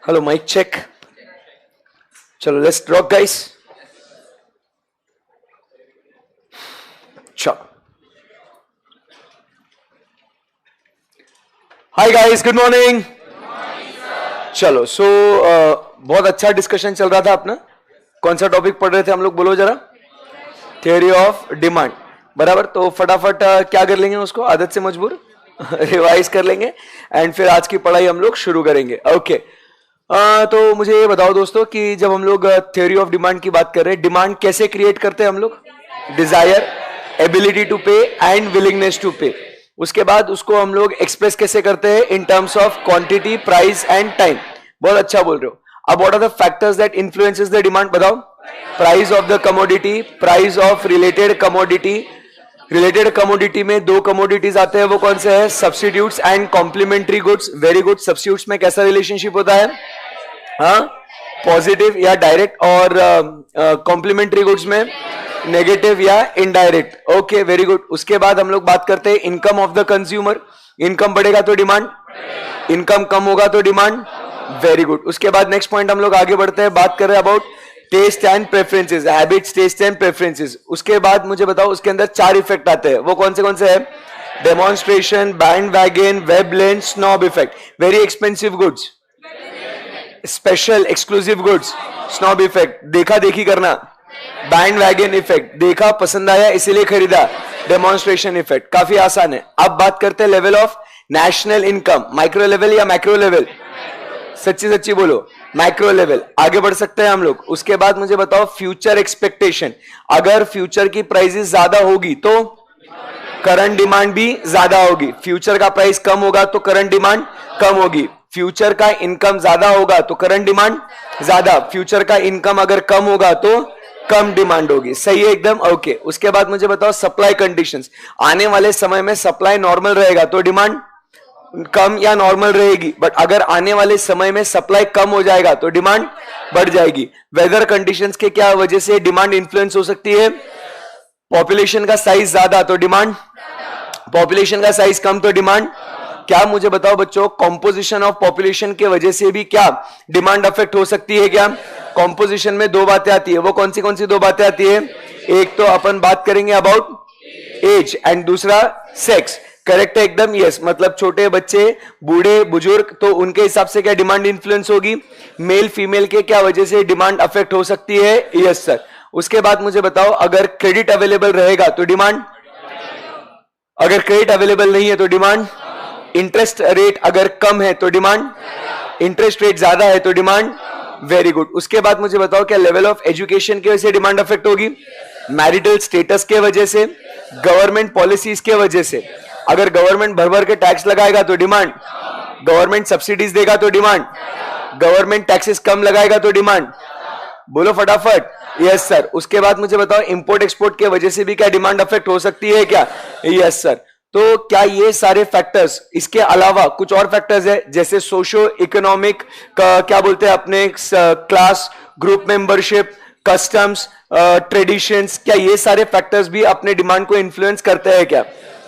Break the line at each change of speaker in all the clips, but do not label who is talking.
Hello mike check. चलो let's rock guys. चलो hi guys, good morning. चलो बहुत अच्छा डिस्कशन चल रहा था अपना. कौन सा टॉपिक पढ़ रहे थे हम लोग, बोलो जरा. Theory of demand. बराबर. तो फटाफट क्या कर लेंगे उसको, आदत से मजबूर रिवाइज कर लेंगे एंड फिर आज की पढ़ाई हम लोग शुरू करेंगे. ओके. तो मुझे ये बताओ दोस्तों कि जब हम लोग थ्योरी ऑफ डिमांड की बात कर रहे हैं, डिमांड कैसे क्रिएट करते हैं हम लोग. डिजायर, एबिलिटी टू पे एंड विलिंगनेस टू पे. उसके बाद उसको हम लोग एक्सप्रेस कैसे करते हैं in terms of quantity, price and time. बहुत अच्छा बोल रहे हो. अब what are the factors that influences the demand, बताओ. Price of the commodity, price of related commodity. Related commodity में दो कमोडिटीज आते हैं, वो कौन से हैं, substitutes and complementary goods. Very good. Substitutes में कैसा रिलेशनशिप होता है, हाँ, पॉजिटिव या डायरेक्ट, और कॉम्प्लीमेंट्री गुड्स में नेगेटिव या इनडायरेक्ट. Okay, very good. उसके बाद हम लोग बात करते हैं income of the consumer. Income बढ़ेगा तो डिमांड, इनकम कम होगा तो डिमांड. Very good. उसके बाद नेक्स्ट पॉइंट हम लोग आगे बढ़ते हैं, बात कर रहे हैं about taste and preferences, habits, taste and preferences. उसके बाद मुझे बताओ उसके अंदर 4 इफेक्ट आते हैं, वो कौन से हैं, demonstration, band wagon, wave length, snob effect. Very expensive goods, special exclusive goods, snob effect, देखा देखी करना, बैंड वैगन इफेक्ट, देखा पसंद आया इसीलिए खरीदा, डेमोन्स्ट्रेशन इफेक्ट. काफी आसान है. अब बात करते हैं level of national income. Micro level या मैक्रो लेवल, सच्ची सच्ची बोलो, माइक्रो लेवल. आगे बढ़ सकते हैं हम लोग. उसके बाद मुझे बताओ फ्यूचर एक्सपेक्टेशन. अगर फ्यूचर की प्राइसेस ज्यादा होगी तो करंट डिमांड भी ज्यादा होगी. फ्यूचर का प्राइस कम होगा तो करंट डिमांड कम होगी. फ्यूचर का इनकम ज्यादा होगा तो करंट डिमांड ज्यादा. फ्यूचर का इनकम अगर कम होगा तो कम डिमांड होगी. सही है एकदम. ओके. उसके बाद मुझे बताओ सप्लाई कंडीशंस. आने वाले समय में सप्लाई नॉर्मल रहेगा तो डिमांड कम या नॉर्मल रहेगी. बट अगर आने वाले समय में सप्लाई कम हो जाएगा तो डिमांड बढ़ जाएगी. वेदर कंडीशंस के क्या वजह से डिमांड इन्फ्लुएंस हो सकती है. पॉपुलेशन का साइज ज्यादा तो डिमांड, पॉपुलेशन का साइज कम तो डिमांड. क्या मुझे बताओ बच्चों, कॉम्पोजिशन ऑफ पॉपुलेशन के वजह से भी क्या डिमांड अफेक्ट हो सकती है क्या. कॉम्पोजिशन में 2 बातें आती है, वो कौन सी 2 बातें आती है. एक तो अपन बात करेंगे अबाउट एज एंड दूसरा सेक्स. करेक्ट है एकदम. यस. मतलब छोटे बच्चे, बूढ़े, बुजुर्ग, तो उनके हिसाब से क्या डिमांड इन्फ्लुएंस होगी. मेल फीमेल के क्या वजह से डिमांड अफेक्ट हो सकती है. Yes sir. उसके बाद मुझे बताओ अगर क्रेडिट अवेलेबल रहेगा तो डिमांड, अगर क्रेडिट अवेलेबल नहीं है तो डिमांड. इंटरेस्ट रेट अगर कम है तो डिमांड, इंटरेस्ट रेट ज्यादा है तो डिमांड. Very good. उसके बाद मुझे बताओ क्या लेवल ऑफ एजुकेशन की वजह से डिमांड अफेक्ट होगी, मैरिटल स्टेटस के वजह से, गवर्नमेंट पॉलिसीज के वजह से. अगर गवर्नमेंट भर भर के टैक्स लगाएगा तो डिमांड, गवर्नमेंट सब्सिडीज देगा तो डिमांड, गवर्नमेंट टैक्सेस कम लगाएगा तो डिमांड. बोलो फटाफट. Yes sir. उसके बाद मुझे बताओ इंपोर्ट एक्सपोर्ट के वजह से भी क्या डिमांड अफेक्ट हो सकती है क्या. Yes sir. तो क्या ये सारे फैक्टर्स, इसके अलावा कुछ और फैक्टर्स है जैसे सोशो इकोनॉमिक, क्या बोलते हैं अपने class, group membership, customs, traditions, क्या ये सारे फैक्टर्स भी अपने डिमांड को इन्फ्लुएंस करते हैं क्या.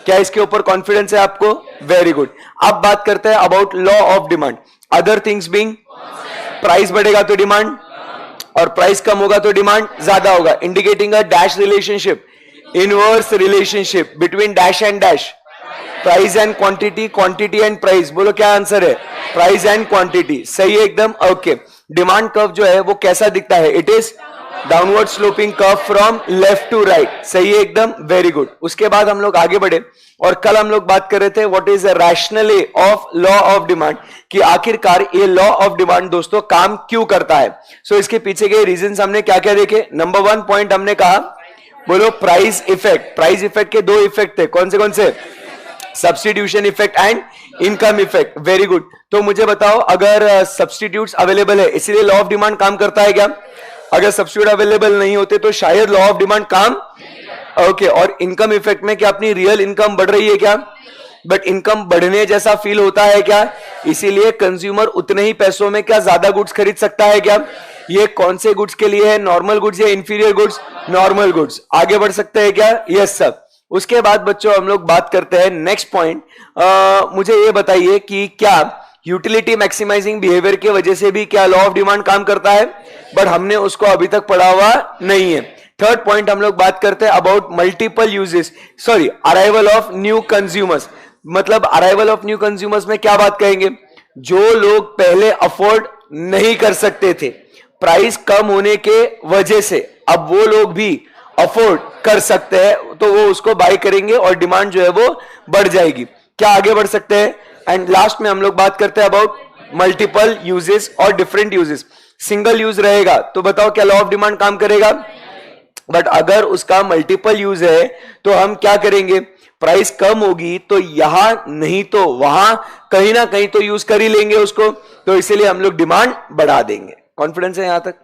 क्या इसके ऊपर कॉन्फिडेंस है आपको. Very good. अब बात करते हैं about law of demand. Other things being, price बढ़ेगा तो डिमांड और प्राइस कम होगा तो डिमांड ज्यादा होगा. Indicating a dash relationship, inverse relationship between dash and dash, price and quantity, quantity and price. बोलो क्या आंसर है, प्राइस एंड क्वांटिटी. सही है एकदम. ओके. डिमांड कर्व जो है वो कैसा दिखता है, it is downward sloping curve from left to right. सही है एकदम. Very good. उसके बाद हम लोग आगे बढ़े और कल हम लोग बात कर रहे थे what is the rational of law of demand, कि आखिरकार ये लॉ ऑफ डिमांड दोस्तों काम क्यों करता है. सो इसके पीछे के रीजंस हमने क्या क्या देखे. नंबर 1 पॉइंट हमने कहा, बोलो प्राइस इफेक्ट. प्राइस इफेक्ट के 2 इफेक्ट थे, कौन से substitution effect and income effect, very good. तो मुझे बताओ, अगर सब्स्टिट्यूट्स अवेलेबल है इसीलिए लॉ ऑफ डिमांड काम करता है क्या? अगर सब्स्टिट्यूट अवेलेबल नहीं होते तो शायद लॉ ऑफ डिमांड काम, ओके। और इनकम इफेक्ट में क्या अपनी रियल इनकम बढ़ रही है क्या? बट इनकम बढ़ने जैसा फील होता है क्या? इसीलिए कंज्यूमर उतने ही पैसों में क्या ज्यादा गुड्स खरीद सकता है क्या? ये कौन से गुड्स के लिए है, नॉर्मल गुड्स या इंफीरियर गुड्स? Normal goods. आगे बढ़ सकते हैं क्या? Yes sir. उसके बाद बच्चों हम लोग बात करते हैं नेक्स्ट पॉइंट। मुझे ये बताइए कि क्या यूटिलिटी मैक्सिमाइजिंग बिहेवियर की वजह से भी क्या लॉ ऑफ डिमांड काम करता है? बट हमने उसको अभी तक पढ़ा हुआ नहीं है। थर्ड पॉइंट हम लोग बात करते हैं about multiple uses, sorry arrival of new consumers. मतलब अराइवल ऑफ न्यू कंज्यूमर्स में क्या बात कहेंगे? जो लोग पहले अफोर्ड नहीं कर सकते थे, प्राइस कम होने के वजह से अब वो लोग भी अफोर्ड कर सकते हैं, तो वो उसको बाय करेंगे और डिमांड जो है वो बढ़ जाएगी। क्या आगे बढ़ सकते हैं? एंड लास्ट में हम लोग बात करते हैं अबाउट मल्टीपल यूजेस और डिफरेंट यूजेस। सिंगल यूज रहेगा तो बताओ क्या लॉ ऑफ डिमांड काम करेगा? बट अगर उसका मल्टीपल यूज है तो हम क्या करेंगे? प्राइस कम होगी तो यहां नहीं तो वहां कहीं ना कहीं तो यूज कर ही लेंगे उसको, तो इसीलिए हम लोग डिमांड बढ़ा देंगे। कॉन्फिडेंस है यहां तक?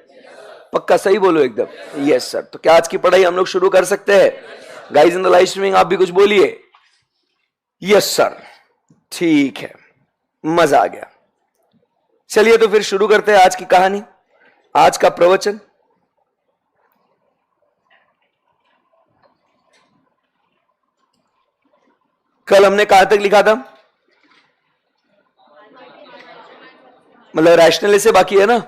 पक्का सही बोलो एकदम। Yes sir. तो क्या आज की पढ़ाई हम लोग शुरू कर सकते हैं? Guys in the live streaming आप भी कुछ बोलिए। यस सर, ठीक है, मजा आ गया। चलिए तो फिर शुरू करते हैं आज की कहानी, आज का प्रवचन। कल हमने कहां तक लिखा था? मतलब रैशनल से बाकी है ना?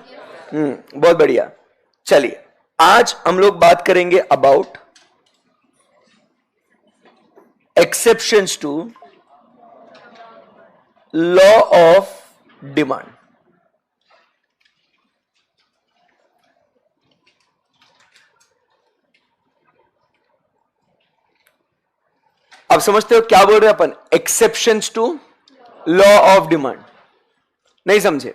बहुत बढ़िया। चलिए आज हम लोग बात करेंगे about exceptions to law of demand. अब समझते हो क्या बोल रहे हैं अपन? Exceptions to law of demand. नहीं समझे?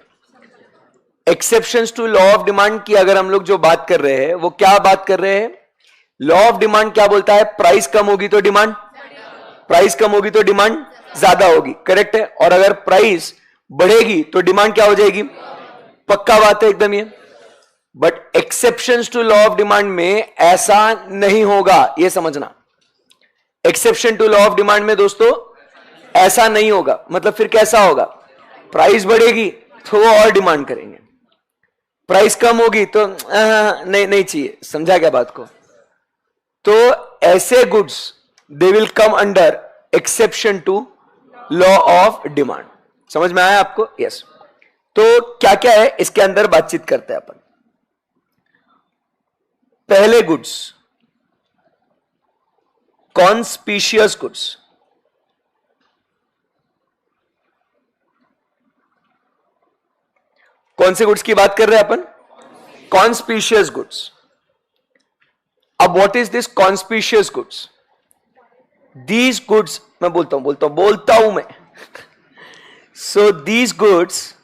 Exceptions to law of demand की अगर हम लोग जो बात कर रहे हैं वो क्या बात कर रहे हैं? लॉ ऑफ डिमांड क्या बोलता है? प्राइस कम होगी तो डिमांड, प्राइस कम होगी तो डिमांड ज्यादा होगी, करेक्ट है। और अगर प्राइस बढ़ेगी तो डिमांड क्या हो जाएगी? पक्का बात है एकदम ये। But exceptions to law of demand में ऐसा नहीं होगा, ये समझना। Exception to law of demand में दोस्तों ऐसा नहीं होगा। मतलब फिर कैसा होगा? प्राइस बढ़ेगी तो वो और डिमांड करेंगे, प्राइस कम होगी तो नहीं चाहिए। समझा क्या बात को? तो ऐसे goods they will come under exception to law of demand. समझ में आया आपको? यस। तो क्या क्या है इसके अंदर बातचीत करते हैं अपन। पहले गुड्स, कॉन्स्पिशियस गुड्स। कौन से गुड्स की बात कर रहे हैं अपन? Conspicuous goods. अब what is this conspicuous goods? These goods, मैं बोलता हूं मैं। So these goods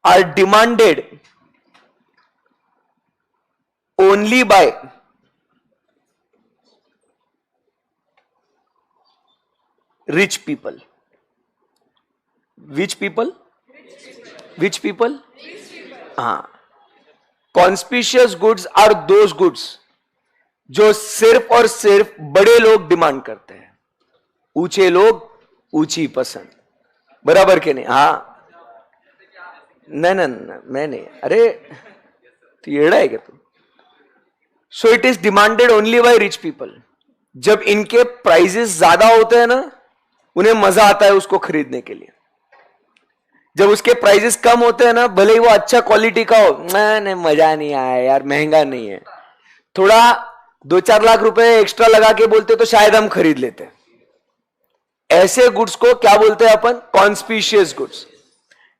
are demanded only by rich people. Which people? Which people? हाँ, conspicuous goods are those goods जो सिर्फ और सिर्फ बड़े लोग डिमांड करते हैं, ऊंचे लोग, ऊंची पसंद, बराबर के नहीं? हाँ, नहीं, मैं नहीं। अरे तो येड़ा है क्या तू? So it is demanded only by rich people. जब इनके प्राइजेस ज्यादा होते हैं ना, उन्हें मजा आता है उसको खरीदने के लिए। जब उसके प्राइजेस कम होते हैं ना, भले ही वो अच्छा क्वालिटी का हो, नहीं मजा नहीं आया यार, महंगा नहीं है, थोड़ा 2-4 लाख रुपए एक्स्ट्रा लगा के बोलते तो शायद हम खरीद लेते। ऐसे गुड्स को क्या बोलते हैं अपन? Conspicuous goods.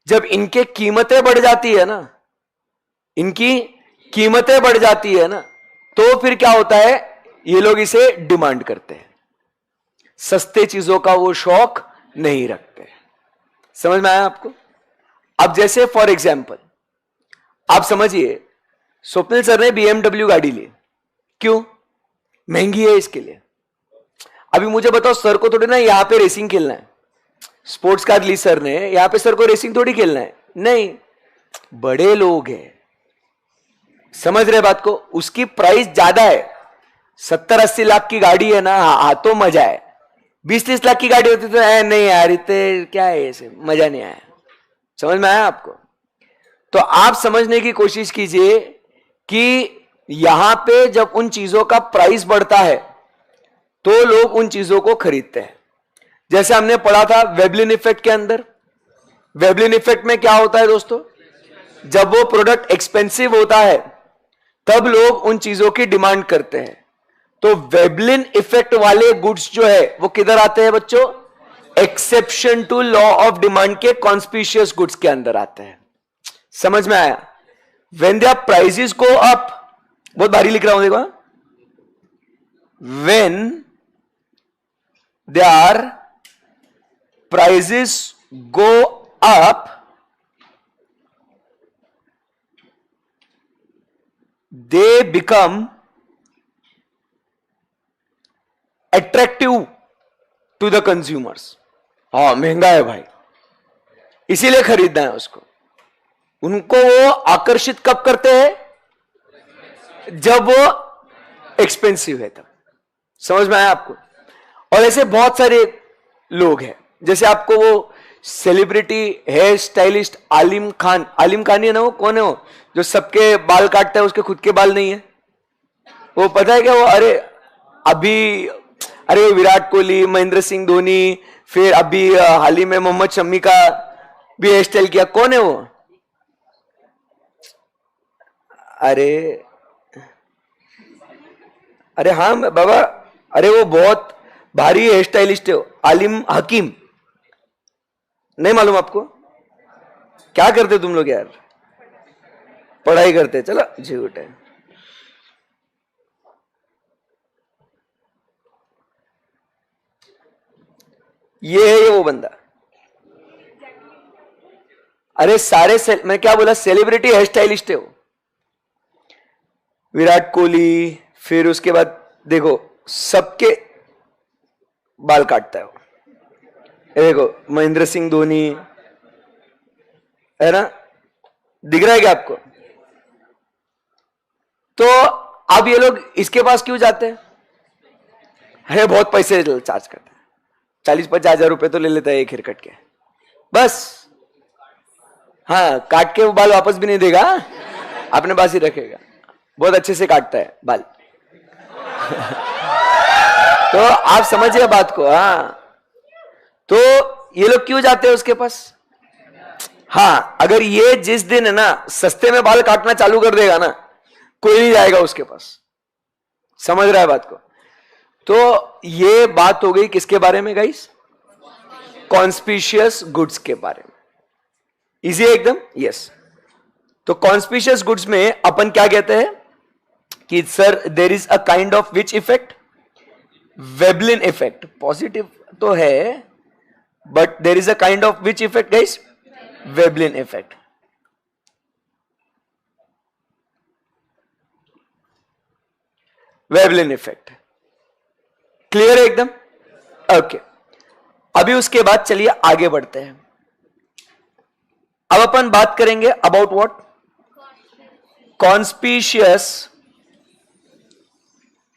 जब इनके कीमतें बढ़ जाती है ना, इनकी कीमतें बढ़ जाती है ना, तो फिर क्या होता है? ये लोग इसे डिमांड करते हैं। सस्ते चीजों का वो शौक नहीं रखते। समझ में आया आपको? अब जैसे फॉर एग्जाम्पल आप समझिए, स्वप्निल सर ने BMW गाड़ी ली, क्यों? महंगी है इसके लिए। अभी मुझे बताओ, सर को थोड़ी ना यहाँ पे रेसिंग खेलना है, स्पोर्ट्स कार ली सर ने, यहाँ पे सर को रेसिंग थोड़ी खेलना है, नहीं, बड़े लोग हैं, समझ रहे बात को, उसकी प्राइस ज्यादा है, 70-80 लाख की गाड़ी है ना, हाँ तो मजा है, 20-30 लाख की गाड़ी होती तो नहीं यार इतने क्या है, ऐसे मजा नहीं आया, समझ में आया आपको? तो आप समझने की कोशिश कीजिए कि यहां पे जब उन चीजों का प्राइस बढ़ता है तो लोग उन चीजों को खरीदते हैं। जैसे हमने पढ़ा था वेबलिन इफेक्ट के अंदर, वेबलिन इफेक्ट में क्या होता है दोस्तों, जब वो प्रोडक्ट एक्सपेंसिव होता है तब लोग उन चीजों की डिमांड करते हैं। तो वेबलिन इफेक्ट वाले गुड्स जो है वो किधर आते हैं बच्चों, exception to law of demand के कॉन्स्पिशियस गुड्स के अंदर आते हैं। समझ में आया? When their prices go up, बहुत भारी लिख रहा हूं देखो, when their prices go up they become attractive to the consumers। हाँ महंगा है भाई, इसीलिए खरीदना है उसको। उनको वो आकर्षित कब करते हैं, जब वो एक्सपेंसिव है तब। समझ में आया आपको? और ऐसे बहुत सारे लोग हैं, जैसे आपको वो सेलिब्रिटी हेयर स्टाइलिस्ट आलिम खान ही है ना, वो कौन है वो जो सबके बाल काटता है, उसके खुद के बाल नहीं है, वो पता है क्या वो, अरे विराट कोहली, महेंद्र सिंह धोनी, फिर अभी हाल ही में मोहम्मद शमी का भी हेयर स्टाइल किया, कौन है वो? अरे हाँ बाबा, अरे वो बहुत भारी हेयर स्टाइलिस्ट है, आलिम हकीम, नहीं मालूम आपको? क्या करते तुम लोग यार, पढ़ाई करते, चलो झूठ है। ये है ये वो बंदा, अरे सारे मैं क्या बोला, सेलिब्रिटी हेयर स्टाइलिस्ट है वो, विराट कोहली, फिर उसके बाद देखो सबके बाल काटता है वो, देखो महेंद्र सिंह धोनी है ना, दिख रहा है क्या आपको? तो अब ये लोग इसके पास क्यों जाते हैं? अरे बहुत पैसे चार्ज करते हैं, 40-50 हजार रुपए तो ले लेता है एक हेयर कट के, बस। हाँ, काट के वो बाल वापस भी नहीं देगा, अपने पास ही रखेगा, बहुत अच्छे से काटता है बाल। तो आप समझिए बात को। हाँ, तो ये लोग क्यों जाते हैं उसके पास? हाँ, अगर ये जिस दिन है ना सस्ते में बाल काटना चालू कर देगा ना, कोई नहीं जाएगा उसके पास। समझ रहा है बात को? तो ये बात हो गई किसके बारे में गाइस? कॉन्स्पिशियस गुड्स के बारे में। इजी है एकदम? यस। तो कॉन्स्पिशियस गुड्स में अपन क्या कहते हैं कि sir there is a kind of which effect? Veblen effect. Positive तो है, but there is a kind of which effect guys? Veblen effect. Veblen effect clear है एकदम? ओके। अभी उसके बाद चलिए आगे बढ़ते हैं। अब अपन बात करेंगे अबाउट व्हाट? Conspicuous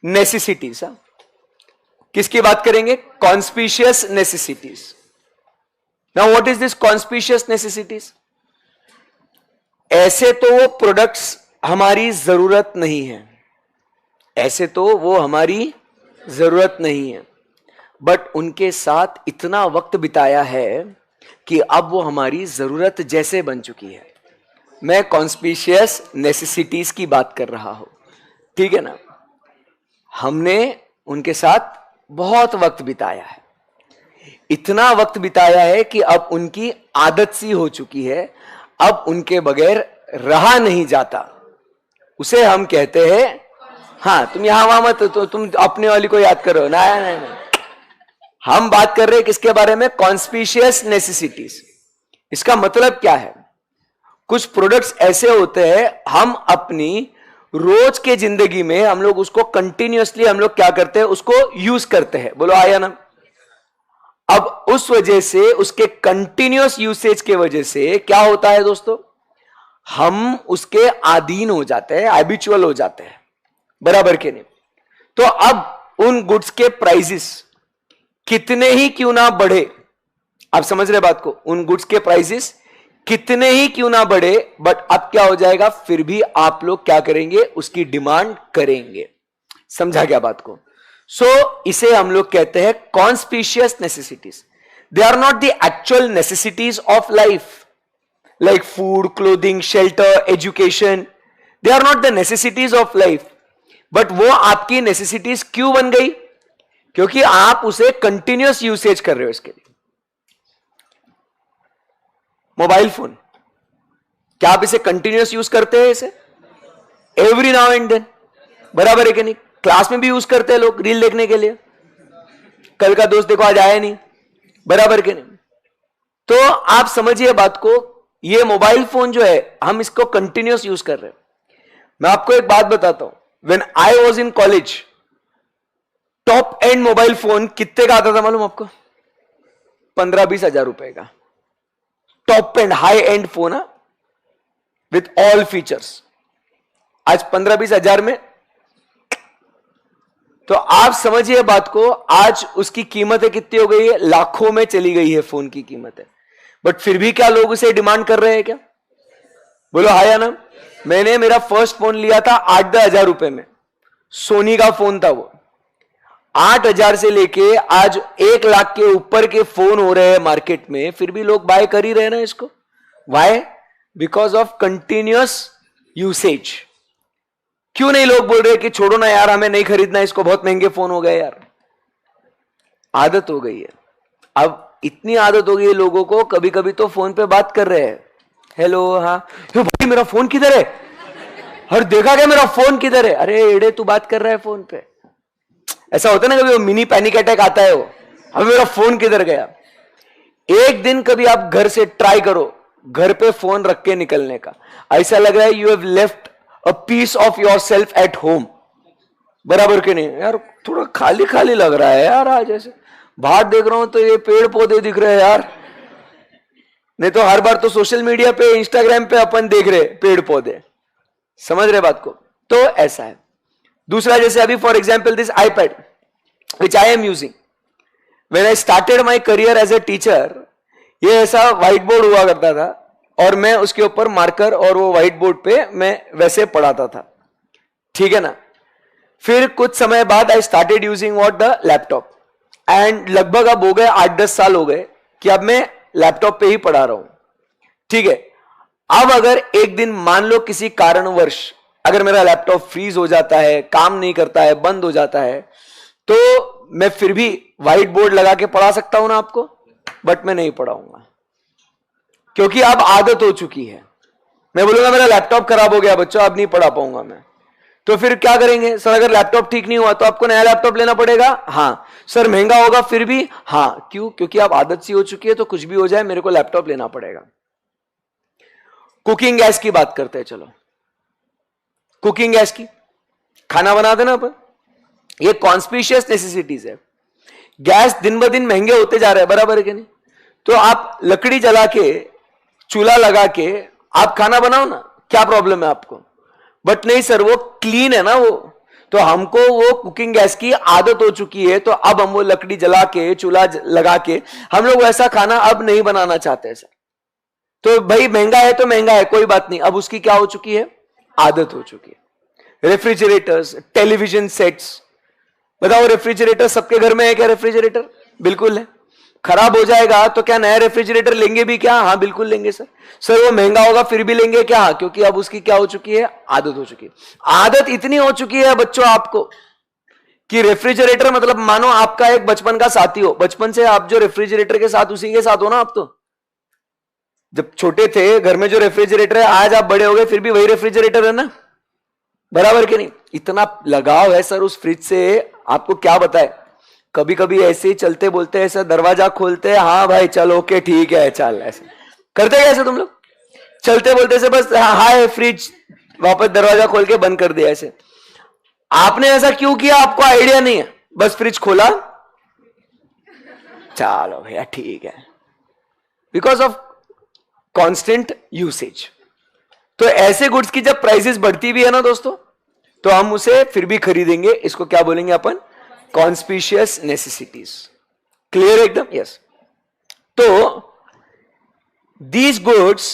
necessities. किसकी बात करेंगे? Conspicuous necessities. Now what is this conspicuous necessities? ऐसे तो वो प्रोडक्ट्स हमारी जरूरत नहीं है, ऐसे तो वो हमारी जरूरत नहीं है, बट उनके साथ इतना वक्त बिताया है कि अब वो हमारी जरूरत जैसे बन चुकी है। मैं कॉन्स्पिशियस नेसेसिटीज की बात कर रहा हूं, ठीक है ना? हमने उनके साथ बहुत वक्त बिताया है, इतना वक्त बिताया है कि अब उनकी आदत सी हो चुकी है, अब उनके बगैर रहा नहीं जाता। उसे हम कहते हैं, हाँ तुम यहां वहां मत, तो तुम अपने वाली को याद करो ना, नहीं। हम बात कर रहे हैं किसके बारे में? Conspicuous necessities. इसका मतलब क्या है? कुछ प्रोडक्ट्स ऐसे होते हैं हम अपनी रोज के जिंदगी में हम लोग उसको कंटिन्यूअसली हम लोग क्या करते हैं, उसको यूज करते हैं। बोलो आया ना। अब उस वजह से, उसके कंटिन्यूअस यूसेज के वजह से क्या होता है दोस्तों, हम उसके अधीन हो जाते हैं, हैबिचुअल हो जाते हैं, बराबर के नहीं। तो अब उन गुड्स के प्राइसेस कितने ही क्यों ना बढ़े, आप समझ रहे बात को, उन गुड्स के प्राइसेस कितने ही क्यों ना बढ़े, बट अब क्या हो जाएगा, फिर भी आप लोग क्या करेंगे, उसकी डिमांड करेंगे। समझा क्या बात को। इसे हम लोग कहते हैं conspicuous necessities. They are not the actual necessities of life, like food, clothing, shelter, education. They are not the necessities of life, but वो आपकी नेसेसिटीज क्यों बन गई, क्योंकि आप उसे कंटिन्यूअस यूसेज कर रहे हो। इसके लिए मोबाइल फोन, क्या आप इसे कंटिन्यूअस यूज करते हैं, इसे एवरी नाउ एंड देन, बराबर है कि नहीं। क्लास में भी यूज करते हैं लोग रील देखने के लिए, कल का दोस्त देखो आज आया नहीं, बराबर के नहीं। तो आप समझिए बात को, ये मोबाइल फोन जो है हम इसको कंटिन्यूअस यूज कर रहे हैं। मैं आपको एक बात बताता हूं, when I was in college, top and mobile phone कितने का आता था मालूम आपको, 15-20 हजार रुपए का top and high and phone with all features. आज 15-20 हजार में, तो आप समझिए बात को, आज उसकी कीमतें कितनी हो गई है, लाखों में चली गई है फोन की कीमतें। बट फिर भी क्या लोग उसे डिमांड कर रहे हैं क्या, बोलो हाय या ना। मैंने मेरा फर्स्ट फोन लिया था 8-10 हजार रुपए में, सोनी का फोन था वो। 8,000 से लेके आज 1 लाख के ऊपर के फोन हो रहे हैं मार्केट में, फिर भी लोग बाय कर ही रहे ना इसको। Why? Because of continuous usage. क्यों नहीं लोग बोल रहे कि छोड़ो ना यार, हमें नहीं खरीदना इसको, बहुत महंगे फोन हो गए यार। आदत हो गई है। अब इतनी आदत हो गई है लोगों को, कभी कभी तो फोन पे बात कर रहे हैं, हेलो, हाँ भाई मेरा फोन किधर है, हर देखा क्या मेरा फोन किधर है, अरे एड़े तू बात कर रहा है फोन पे। ऐसा होता है ना, कभी वो मिनी पैनिक अटैक आता है, वो अब मेरा फोन किधर गया। एक दिन कभी आप घर से ट्राई करो, घर पे फोन रख के निकलने का, ऐसा लग रहा है you have left a piece of yourself at home, बराबर के नहीं यार। थोड़ा खाली खाली लग रहा है यार, आज ऐसे बाहर देख रहा हूं तो ये पेड़ पौधे दिख रहे हैं यार, नहीं तो हर बार तो सोशल मीडिया पे, इंस्टाग्राम पे अपन देख रहे पेड़ पौधे। समझ रहे बात को। तो ऐसा है। दूसरा, जैसे अभी for example this iPad which I am using, when I started my career as a teacher, ये ऐसा व्हाइट बोर्ड हुआ करता था और मैं उसके ऊपर मार्कर और वो व्हाइट बोर्ड पे मैं वैसे पढ़ाता था, ठीक है ना। फिर कुछ समय बाद I started using what, the laptop, and लगभग अब हो गए 8-10 साल हो गए कि अब मैं लैपटॉप पे ही पढ़ा रहा हूं, ठीक है। अब अगर एक दिन मान लो किसी कारणवश अगर मेरा लैपटॉप फ्रीज हो जाता है, काम नहीं करता है, बंद हो जाता है, तो मैं फिर भी व्हाइट बोर्ड लगा के पढ़ा सकता हूं ना आपको, बट मैं नहीं पढ़ाऊंगा, क्योंकि अब आदत हो चुकी है। मैं बोलूंगा मेरा लैपटॉप खराब हो गया बच्चों, अब नहीं पढ़ा पाऊंगा मैं। तो फिर क्या करेंगे सर, अगर लैपटॉप ठीक नहीं हुआ तो आपको नया लैपटॉप लेना पड़ेगा। हाँ सर, महंगा होगा फिर भी। हाँ, क्यों? क्योंकि अब आदत सी हो चुकी है, तो कुछ भी हो जाए मेरे को लैपटॉप लेना पड़ेगा। कुकिंग गैस की बात करते हैं, चलो कुकिंग गैस की, खाना बना देना अपन, ये कॉन्स्पिशियस नेसेसिटीज है। गैस दिन ब दिन महंगे होते जा रहे हैं, बराबर है कि नहीं। तो आप लकड़ी जला के, चूल्हा लगा के आप खाना बनाओ ना, क्या प्रॉब्लम है आपको। बट नहीं सर, वो क्लीन है ना वो, तो हमको वो कुकिंग गैस की आदत हो चुकी है, तो अब हम वो लकड़ी जला के, चूल्हा लगा के हम लोग वैसा खाना अब नहीं बनाना चाहते सर। तो भाई महंगा है तो महंगा है, कोई बात नहीं, अब उसकी क्या हो चुकी है, आदत हो चुकी है। रेफ्रिजरेटर्स, टेलीविजन सेट्स, बताओ रेफ्रिजरेटर सबके घर में है क्या? रेफ्रिजरेटर बिल्कुल है। खराब हो जाएगा तो क्या नया रेफ्रिजरेटर लेंगे भी क्या? हाँ बिल्कुल लेंगे सर। सर वो महंगा होगा फिर भी लेंगे क्या? हाँ, क्योंकि अब उसकी क्या हो चुकी है, आदत हो चुकी है। आदत इतनी हो चुकी है बच्चों आपको कि रेफ्रिजरेटर मतलब मानो आपका एक बचपन का साथी हो। बचपन से आप जो रेफ्रिजरेटर के साथ, उसी के साथ हो ना आप। तो जब छोटे थे घर में जो रेफ्रिजरेटर है, आज आप बड़े हो गए फिर भी वही रेफ्रिजरेटर है ना, बराबर के नहीं। इतना लगाव है सर उस फ्रिज से, आपको क्या बताए। कभी कभी ऐसे ही चलते बोलते ऐसा दरवाजा खोलते हैं, हाँ भाई चल ओके ठीक है चल, ऐसे करते कैसे तुम लोग? चलते बोलते से बस हाय फ्रिज, वापस दरवाजा खोल के बंद कर दिया ऐसे। आपने ऐसा क्यों किया आपको आइडिया नहीं है, बस फ्रिज खोला, चलो भैया ठीक है, बिकॉज ऑफ कांस्टेंट यूसेज। तो ऐसे गुड्स की जब प्राइसेस बढ़ती भी है ना दोस्तों, तो हम उसे फिर भी खरीदेंगे। इसको क्या बोलेंगे अपन? Conspicuous necessities. क्लियर एकदम? यस। तो these goods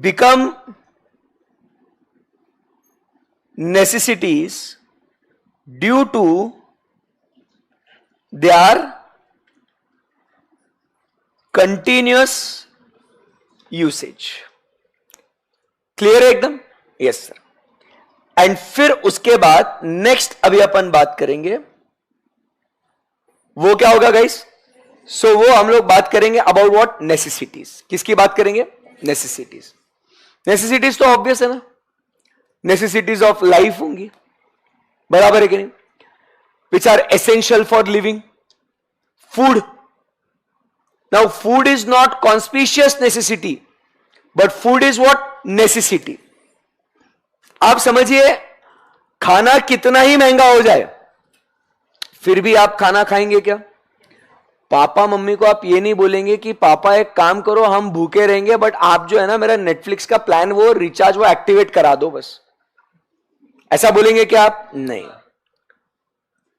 become necessities due to their continuous usage. Clear है एकदम? Yes sir. एंड फिर उसके बाद नेक्स्ट अभी अपन बात करेंगे, वो क्या होगा गाइस? सो वो हम लोग बात करेंगे अबाउट व्हाट? नेसेसिटीज। किसकी बात करेंगे? नेसेसिटीज। नेसेसिटीज तो ऑब्वियस है ना, नेसेसिटीज ऑफ लाइफ होंगी, बराबर है कि नहीं? Which are essential for living. Food, now food is not conspicuous necessity, but food is what? Necessity. आप समझिए, खाना कितना ही महंगा हो जाए फिर भी आप खाना खाएंगे क्या? पापा मम्मी को आप ये नहीं बोलेंगे कि पापा एक काम करो हम भूखे रहेंगे, बट आप जो है ना मेरा नेटफ्लिक्स का प्लान वो रिचार्ज वो एक्टिवेट करा दो बस। ऐसा बोलेंगे क्या आप? नहीं।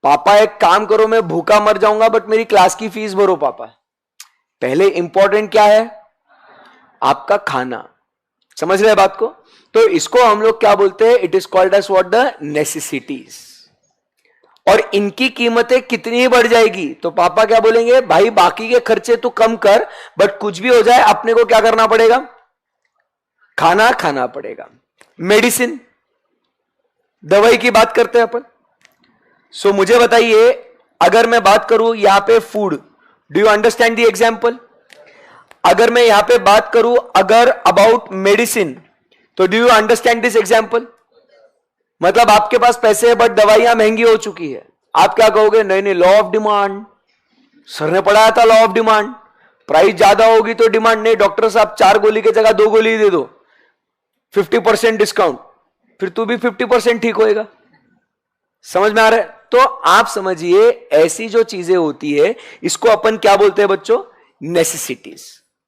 पापा एक काम करो मैं भूखा मर जाऊंगा बट मेरी क्लास की फीस भरो पापा। पहले इंपॉर्टेंट क्या है? आपका खाना। समझ रहे बात को? तो इसको हम लोग क्या बोलते हैं? It is called as what? The necessities. और इनकी कीमतें कितनी बढ़ जाएगी तो पापा क्या बोलेंगे? भाई बाकी के खर्चे तो कम कर, बट कुछ भी हो जाए अपने को क्या करना पड़ेगा? खाना खाना पड़ेगा। मेडिसिन, दवाई की बात करते हैं अपन। सो मुझे बताइए, अगर मैं बात करूं यहां पे food, do you understand the example? अगर मैं यहां पे बात करूं अगर अबाउट मेडिसिन, तो do you understand this example? मतलब आपके पास पैसे है बट दवाइयां महंगी हो चुकी है, आप क्या कहोगे? नहीं नहीं, लॉ ऑफ डिमांड, सर ने पढ़ाया था लॉ ऑफ डिमांड, प्राइस ज्यादा होगी तो डिमांड नहीं, डॉक्टर साहब 4 गोली की जगह 2 गोली दे दो, 50% डिस्काउंट, फिर तू भी 50% ठीक होएगा। समझ में आ रहा है? तो आप समझिए ऐसी जो चीजें होती है इसको अपन क्या बोलते हैं बच्चों? नेसेसिटीज।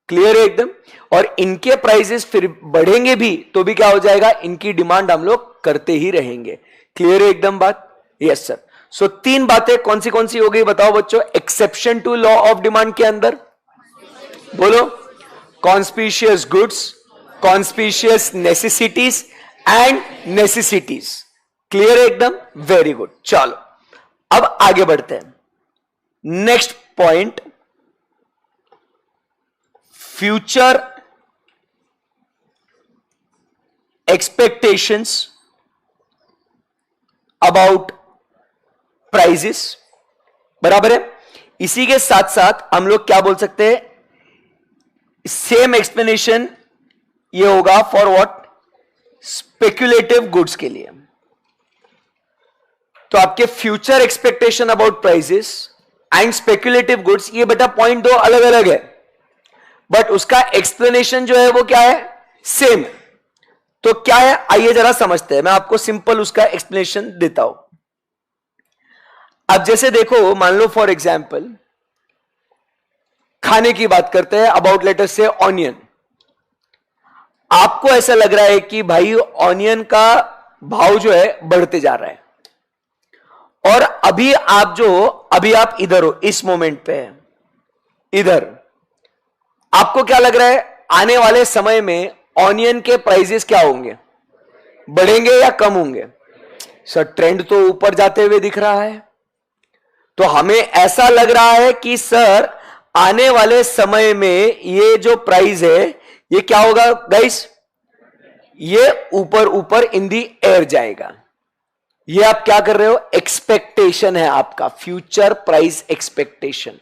क्लियर है एकदम? और इनके प्राइसेस फिर बढ़ेंगे भी तो भी क्या हो जाएगा? इनकी डिमांड हम लोग करते ही रहेंगे। क्लियर है एकदम बात? Yes sir. सो 3 बातें कौन सी हो गई बताओ बच्चों? Exception to law of demand के अंदर बोलो, conspicuous goods, conspicuous necessities and necessities. Clear है एकदम? Very good. चलो अब आगे बढ़ते हैं। Next point, future expectations about prices. बराबर है? इसी के साथ साथ हम लोग क्या बोल सकते हैं? सेम एक्सप्लेनेशन ये होगा फॉर व्हाट? स्पेक्युलेटिव गुड्स के लिए। तो आपके future expectation about prices and speculative goods, ये बेटा पॉइंट 2 अलग अलग है, बट उसका एक्सप्लेनेशन जो है वो क्या है? सेम। तो क्या है आइए जरा समझते हैं, मैं आपको सिंपल उसका एक्सप्लेनेशन देता हूं। अब जैसे देखो, मान लो फॉर एग्जाम्पल खाने की बात करते हैं अबाउट लेटर से ऑनियन। आपको ऐसा लग रहा है कि भाई ऑनियन का भाव जो है बढ़ते जा रहा है, और अभी आप इधर हो, इस मोमेंट पे है इधर, आपको क्या लग रहा है आने वाले समय में ऑनियन के प्राइसेस क्या होंगे? बढ़ेंगे या कम होंगे? सर ट्रेंड तो ऊपर जाते हुए दिख रहा है, तो हमें ऐसा लग रहा है कि सर आने वाले समय में ये जो प्राइस है ये क्या होगा गाइस? ये ऊपर ऊपर इन दी एयर जाएगा। ये आप क्या कर रहे हो? एक्सपेक्टेशन है आपका, फ्यूचर प्राइस एक्सपेक्टेशन।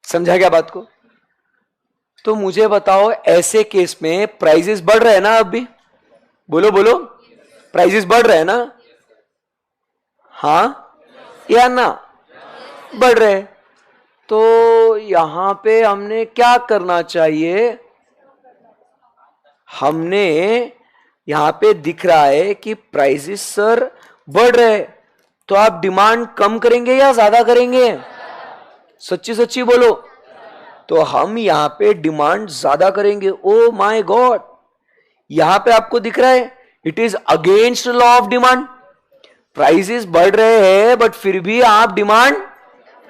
समझा क्या बात को? तो मुझे बताओ ऐसे केस में प्राइजेस बढ़ रहे हैं ना? अब भी बोलो बोलो, प्राइजेस बढ़ रहे हैं ना? हां या ना? बढ़ रहे हैं। तो यहां पे हमने क्या करना चाहिए, हमने यहां पे दिख रहा है कि प्राइसेस सर बढ़ रहे, तो आप डिमांड कम करेंगे या ज्यादा करेंगे? सच्ची सच्ची बोलो। तो हम यहां पे डिमांड ज्यादा करेंगे। ओ माय गॉड, यहां पे आपको दिख रहा है it is against law of demand. Prices बढ़ रहे हैं बट फिर भी आप डिमांड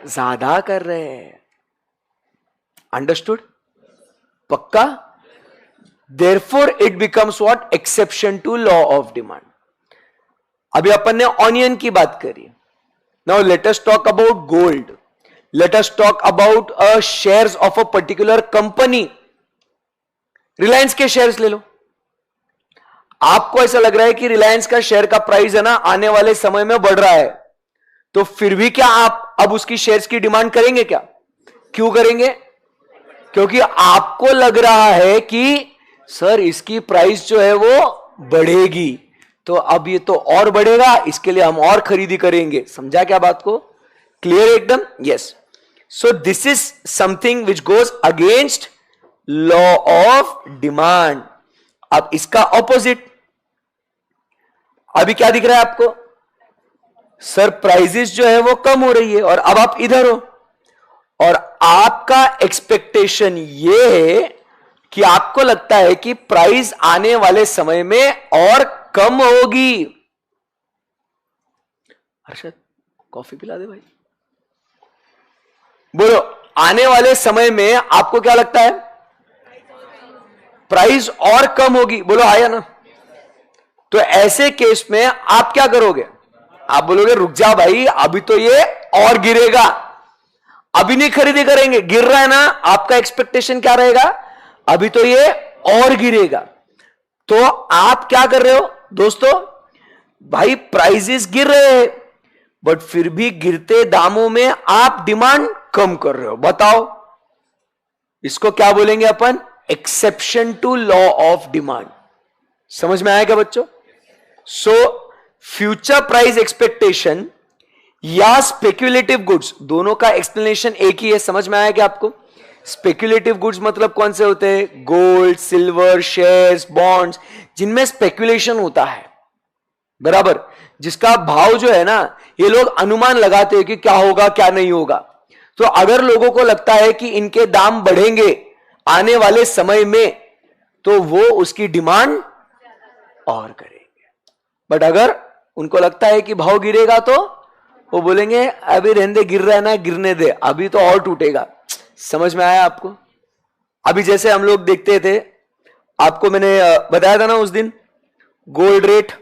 ज्यादा कर रहे हैं। अंडरस्टूड? पक्का? Therefore it becomes what? Exception to law of demand. अभी अपन ने ऑनियन की बात करी। Now let us talk about gold. Let us talk about shares of a particular company. Reliance के शेयर्स ले लो। आपको ऐसा लग रहा है कि रिलायंस का शेयर का प्राइस है ना आने वाले समय में बढ़ रहा है, तो फिर भी क्या आप अब उसकी शेयर्स की डिमांड करेंगे क्या? क्यों करेंगे? क्योंकि आपको लग रहा है कि सर इसकी प्राइस जो है वो बढ़ेगी, तो अब ये तो और बढ़ेगा, इसके लिए हम और खरीदी करेंगे। समझा क्या बात को? क्लियर एकदम? Yes. So this is something which goes against law of demand. अब इसका ऑपोजिट अभी क्या दिख रहा है आपको? सर प्राइसेस जो है वो कम हो रही है और अब आप इधर हो, और आपका एक्सपेक्टेशन ये है कि आपको लगता है कि प्राइस आने वाले समय में और कम होगी। हर्षद कॉफी पिला दे भाई। बोलो, आने वाले समय में आपको क्या लगता है? प्राइस और कम होगी। बोलो आया ना? तो ऐसे केस में आप क्या करोगे? आप बोलोगे रुक जा भाई, अभी तो ये और गिरेगा, अभी नहीं खरीदी करेंगे। गिर रहा है ना, आपका एक्सपेक्टेशन क्या रहेगा? अभी तो ये और गिरेगा। तो आप क्या कर रहे हो दोस्तों? भाई प्राइसेस गिर रहे हैं बट फिर भी गिरते दामों में आप डिमांड कम कर रहे हो। बताओ, इसको क्या बोलेंगे अपन? Exception to law of demand. समझ में आया क्या बच्चों? सो फ्यूचर प्राइस एक्सपेक्टेशन या स्पेक्युलेटिव गुड्स, दोनों का एक्सप्लेनेशन एक ही है। समझ में आया क्या आपको? स्पेक्युलेटिव गुड्स मतलब कौन से होते हैं? गोल्ड, सिल्वर, शेयर्स, बॉन्ड्स, जिनमें स्पेक्युलेशन होता है, बराबर, जिसका भाव जो है ना, ये लोग अनुमान लगाते हैं कि क्या होगा क्या नहीं होगा। तो अगर लोगों को लगता है कि इनके दाम बढ़ेंगे आने वाले समय में, तो वो उसकी डिमांड और करेंगे। बट अगर उनको लगता है कि भाव गिरेगा, तो वो बोलेंगे अभी रहने दे, गिर रहा है ना, गिरने दे, अभी तो और टूटेगा। समझ में आया आपको? अभी जैसे हम लोग देखते थे, आपको मैंने बताया था ना उस दिन, गोल्ड रेट,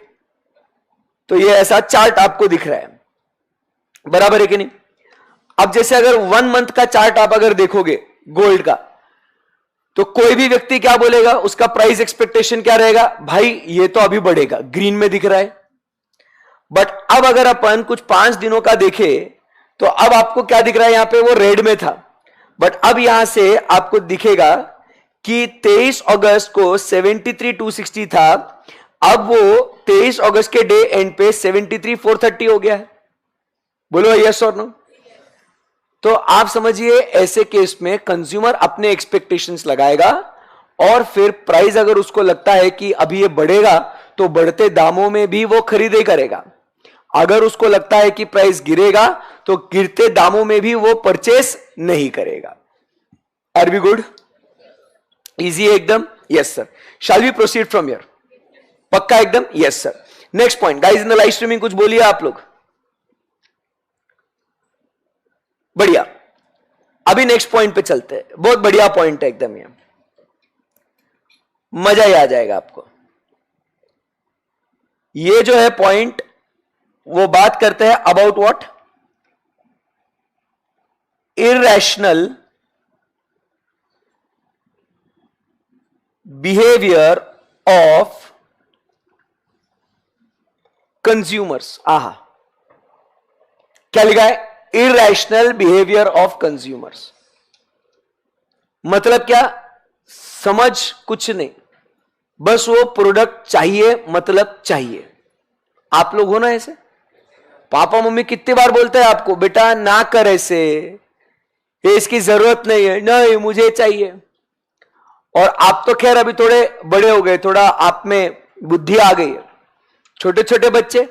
तो ये ऐसा चार्ट आपको दिख रहा है, बराबर है कि नहीं? अब जैसे अगर 1 मंथ का चार्ट आप अगर देखोगे गोल्ड का, तो कोई भी व्यक्ति क्या बोलेगा? उसका प्राइस एक्सपेक्टेशन क्या रहेगा? भाई ये तो अभी बढ़ेगा, ग्रीन में दिख रहा है। बट अब अगर अपन कुछ 5 दिनों का देखें, तो अब आपको क्या दिख रहा है? यहां पे वो रेड में था, बट अब यहां से आपको दिखेगा कि 23 अगस्त को 73,260 था, अब वो 23 अगस्त के डे एंड पे 73,430 हो गया है। बोलो यस और नो? तो आप समझिए, ऐसे केस में कंज्यूमर अपने एक्सपेक्टेशंस लगाएगा और फिर प्राइस अगर उसको लगता है कि अभी ये बढ़ेगा, तो बढ़ते दामों में भी वो खरीदे करेगा। अगर उसको लगता है कि प्राइस गिरेगा, तो गिरते दामों में भी वो परचेस नहीं करेगा। Are we good? इजी है एकदम? Yes sir. Shall we proceed from here? पक्का एकदम? Yes sir. Next point guys, in the live streaming कुछ बोलिए आप लोग। बढ़िया, अभी नेक्स्ट पॉइंट पे चलते हैं। बहुत बढ़िया पॉइंट है एकदम, ये मजा ही आ जाएगा आपको। ये जो है पॉइंट, वो बात करते हैं about what? Irrational behaviour of consumers. आहा, क्या लिखा है? Irrational behaviour of consumers. मतलब क्या? समझ कुछ नहीं, बस वो प्रोडक्ट चाहिए, मतलब चाहिए। आप लोग हो ना ऐसे? पापा मम्मी कितनी बार बोलते हैं आपको, बेटा ना कर ऐसे, ये इसकी जरूरत नहीं है, नहीं मुझे चाहिए। और आप तो खैर अभी थोड़े बड़े हो गए, थोड़ा आप में बुद्धि आ गई है। छोटे छोटे बच्चे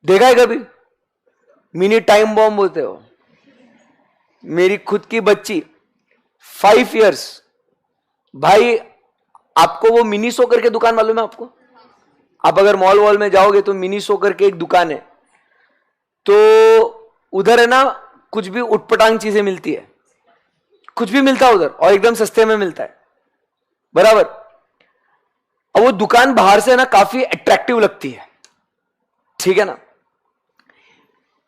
देखा है कभी? मिनी टाइम बॉम्ब बोलते हो। मेरी खुद की बच्ची 5 इयर्स, भाई आपको वो मिनी सोकर के दुकान मालूम है आपको? आप अगर मॉल वॉल में जाओगे तो मिनी सोकर के एक दुकान है, तो उधर है ना कुछ भी उटपटांग चीजें मिलती है, कुछ भी मिलता है उधर और एकदम सस्ते में मिलता है, बराबर। अब वो दुकान बाहर से ना काफी अट्रैक्टिव लगती है, ठीक है ना।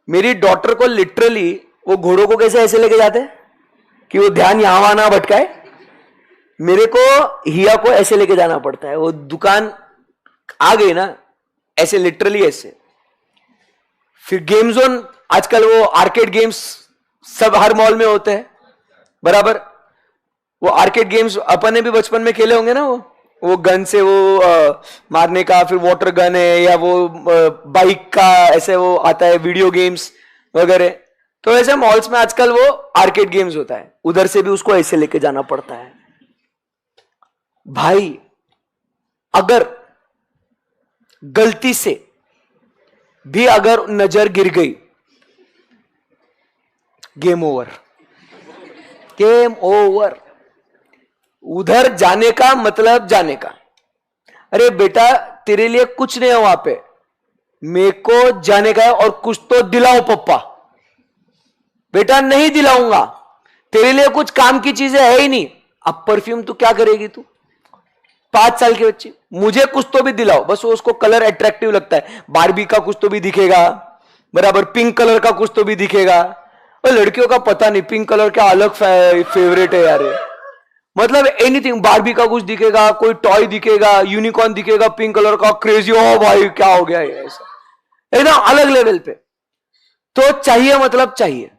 मेरी डॉटर को लिटरली वो घोड़ों को कैसे ऐसे लेके जाते हैं कि वो ध्यान यहां वहां ना भटकाए, मेरे को हिया को ऐसे लेके जाना पड़ता है। वो दुकान आ गई ना ऐसे, लिटरली ऐसे। फिर गेम जोन, आजकल वो आर्केड गेम्स सब हर मॉल में होते हैं, बराबर। वो आर्केड गेम्स अपन ने भी बचपन में खेले होंगे ना, वो गन से वो मारने का, फिर वाटर गन है या वो बाइक का ऐसे वो आता है, वीडियो गेम्स वगैरह। तो ऐसे मॉल्स में आजकल वो आर्केड गेम्स होता है, उधर से भी उसको ऐसे लेके जाना पड़ता है। भाई अगर गलती से भी अगर नजर गिर गई, गेम ओवर, गेम ओवर। उधर जाने का मतलब जाने का। अरे बेटा तेरे लिए कुछ नहीं है वहां पे, मेरे को जाने का है और कुछ तो दिलाओ पप्पा। बेटा नहीं दिलाऊंगा, तेरे लिए कुछ काम की चीजें है ही नहीं। अब परफ्यूम तू क्या करेगी तू, 5 साल की बच्ची, मुझे कुछ तो भी दिलाओ। बस वो उसको कलर अट्रैक्टिव लगता है, बारबी का कुछ तो भी दिखेगा, बराबर, पिंक कलर का कुछ तो भी दिखेगा। और लड़कियों का पता नहीं पिंक कलर क्या अलग फेवरेट है यार। मतलब एनीथिंग, बारबी का कुछ दिखेगा, कोई टॉय दिखेगा, यूनिकॉर्न दिखेगा पिंक कलर का, क्रेजी, ओ भाई क्या हो गया ये, ऐसा एकदम अलग लेवल पे। तो चाहिए मतलब चाहिए।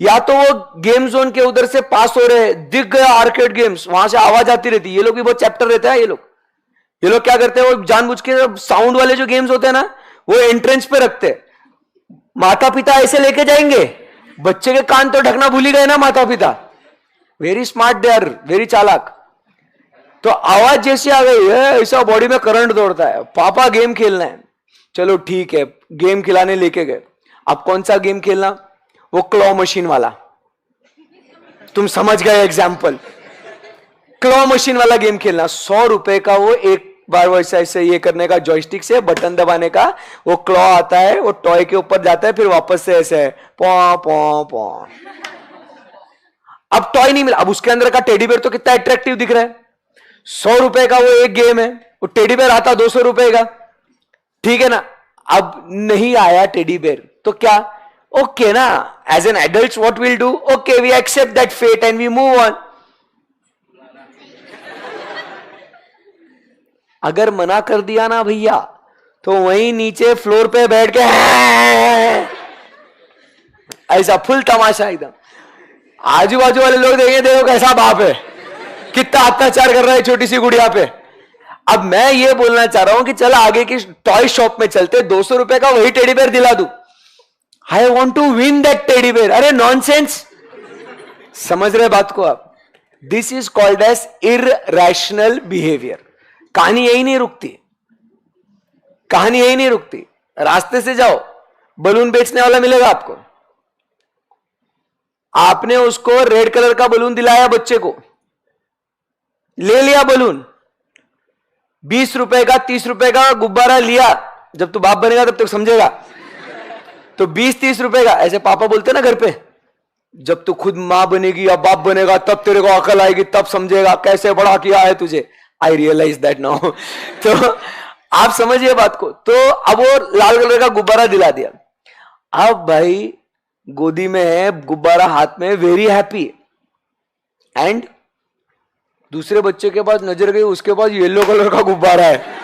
या तो वो गेम जोन के उधर से पास हो रहे, दिख गया आर्केड गेम्स, वहां से आवाज आती रहती है। ये लोग भी बहुत चैप्टर रहता है। ये लोग क्या करते हैं, वो जानबूझ के साउंड वाले जो गेम्स होते हैं ना, वो एंट्रेंस पे रखते हैं। माता पिता ऐसे लेके जाएंगे, बच्चे के कान तो ढकना भूल ही गए ना माता पिता। Very smart, they are very चालाक। तो आवाज जैसी आ गई है, ऐसा बॉडी में करंट दौड़ता है, पापा गेम खेलना है। चलो ठीक है, गेम खिलाने लेके गए। अब कौन सा गेम खेलना, वो क्लॉ मशीन वाला, तुम समझ गए एग्जाम्पल, क्लॉ मशीन वाला गेम खेलना। 100 रुपए का वो एक बार वैसा ऐसे ये करने का, जॉयस्टिक से बटन दबाने का, वो क्लॉ आता है, वो टॉय के ऊपर जाता है, फिर वापस से ऐसे पॉ पॉ पॉ। अब टॉय नहीं मिला, अब उसके अंदर का टेडी बेयर तो कितना अट्रैक्टिव दिख रहा है। 100 रुपए का वो एक गेम है, वो टेडी बेयर आता 200 रुपए का, ठीक है ना। अब नहीं आया टेडी बेयर तो क्या, ओके ना, as an adult what will do, okay we accept that fate and we move on. अगर मना कर दिया ना भैया, तो वहीं नीचे फ्लोर पे बैठ के ऐसा फुल तमाशा एकदम। आजू बाजू वाले लोग देखेंगे, देखो कैसा बाप है, कितना अत्याचार कर रहा है छोटी सी गुड़िया पे। अब मैं ये बोलना चाह रहा हूं कि चल आगे की टॉय शॉप में चलते, 200 रुपए का वही टेडी बेयर दिला दू। I want to win that teddy bear. अरे नॉनसेंस, समझ रहे बात को आप? This is called as irrational behaviour. कहानी यही नहीं रुकती, कहानी यही नहीं रुकती। रास्ते से जाओ, बलून बेचने वाला मिलेगा आपको, आपने उसको रेड कलर का बलून दिलाया, बच्चे को ले लिया बलून, 20 रुपए का 30 रुपए का गुब्बारा लिया। जब तू बाप बनेगा तब तक समझेगा। तो 20-30 रुपए का, ऐसे पापा बोलते ना घर पे, जब तू खुद मां बनेगी या बाप बनेगा तब तेरे को अकल आएगी, तब समझेगा कैसे बड़ा किया है तुझे। आई रियलाइज दैट नाउ। तो आप समझिए बात को। तो अब वो लाल कलर का गुब्बारा दिला दिया। अब भाई गोदी में है गुब्बारा, हाथ में, वेरी हैप्पी। एंड दूसरे बच्चे के पास नजर गई, उसके पास येलो कलर का गुब्बारा है।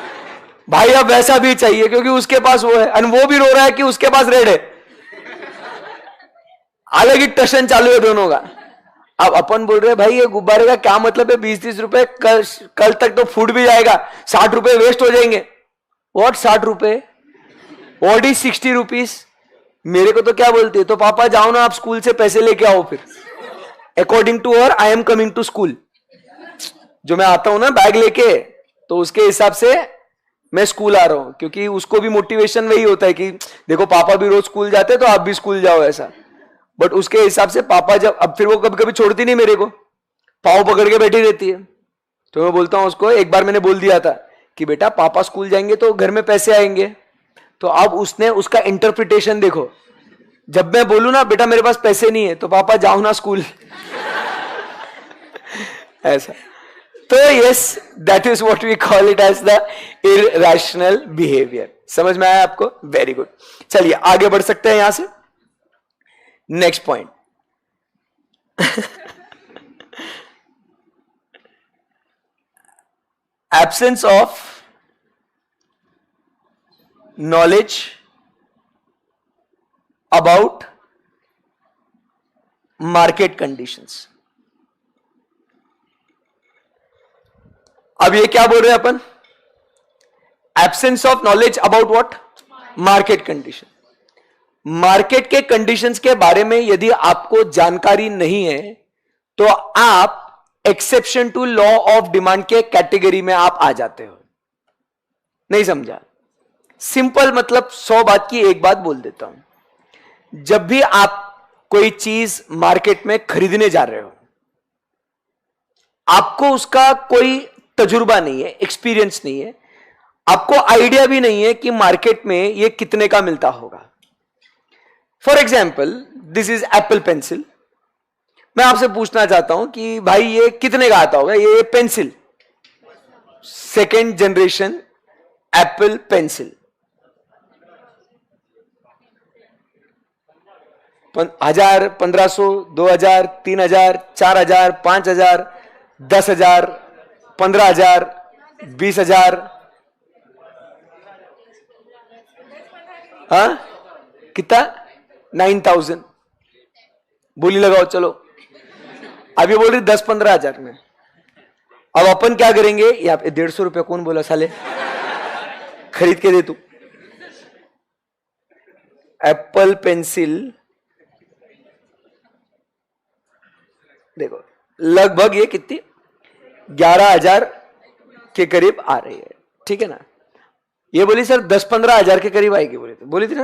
भाई अब वैसा भी चाहिए क्योंकि उसके पास वो है, और वो भी रो रहा है कि उसके पास रेड है। अलग ही टशन चालू है दोनों का। अब अपन बोल रहे भाई ये गुब्बारे का क्या मतलब है, 20-30 रुपए, कल तक तो फूड भी जाएगा, 60 रुपए वेस्ट हो जाएंगे। व्हाट 60 रुपए, व्हाट इज 60 रुपीज? मेरे को तो क्या बोलती है, तो पापा जाओ ना आप स्कूल से पैसे लेके आओ फिर। According to her I am coming to school. जो मैं आता हूं ना बैग लेके, तो उसके हिसाब से मैं स्कूल आ रहा हूं, क्योंकि उसको भी मोटिवेशन वही होता है कि देखो पापा भी रोज स्कूल जाते हैं तो आप भी स्कूल जाओ ऐसा। बट उसके हिसाब से पापा जब, अब फिर वो कभी कभी छोड़ती नहीं मेरे को, पाँव पकड़ के बैठी रहती है। तो मैं बोलता हूं उसको, एक बार मैंने बोल दिया था कि बेटा पापा स्कूल जाएंगे तो घर में पैसे आएंगे। तो अब उसने उसका इंटरप्रिटेशन देखो, जब मैं बोलूं ना बेटा मेरे पास पैसे नहीं है, तो पापा जाओ ना स्कूल ऐसा। तो yes, that is what we call it as the irrational behaviour. समझ में आया आपको? Very good. चलिए आगे बढ़ सकते हैं यहां से। Next point, absence of knowledge about market conditions. अब ये क्या बोल रहे हैं अपन? Absence of knowledge about what? Market condition. Market के कंडीशंस के बारे में यदि आपको जानकारी नहीं है तो आप exception to law of demand के कैटेगरी में आप आ जाते हो। नहीं समझा? सिंपल मतलब 100 बात की एक बात बोल देता हूं। जब भी आप कोई चीज मार्केट में खरीदने जा रहे हो, आपको उसका कोई तजुर्बा नहीं है, एक्सपीरियंस नहीं है, आपको आइडिया भी नहीं है कि मार्केट में ये कितने का मिलता होगा। For example, this is Apple pencil. मैं आपसे पूछना चाहता हूं कि भाई ये कितने का आता होगा? ये pencil, second generation Apple pencil, 1000, 1500, 2000, 3000, 4000, 5000, 10,000, 15,000, 20,000। हाँ कितना? 9,000। बोली लगाओ चलो। अब ये बोल रही 10-15 हजार में। अब अपन क्या करेंगे? यहाँ पे 150 रुपया कौन बोला साले? खरीद के दे तू। एप्पल पेंसिल देखो, लगभग ये कितनी 11,000 के करीब आ रही है, ठीक है ना? ये बोली सर 10-15 हजार के करीब आएगी, बोली थी ना?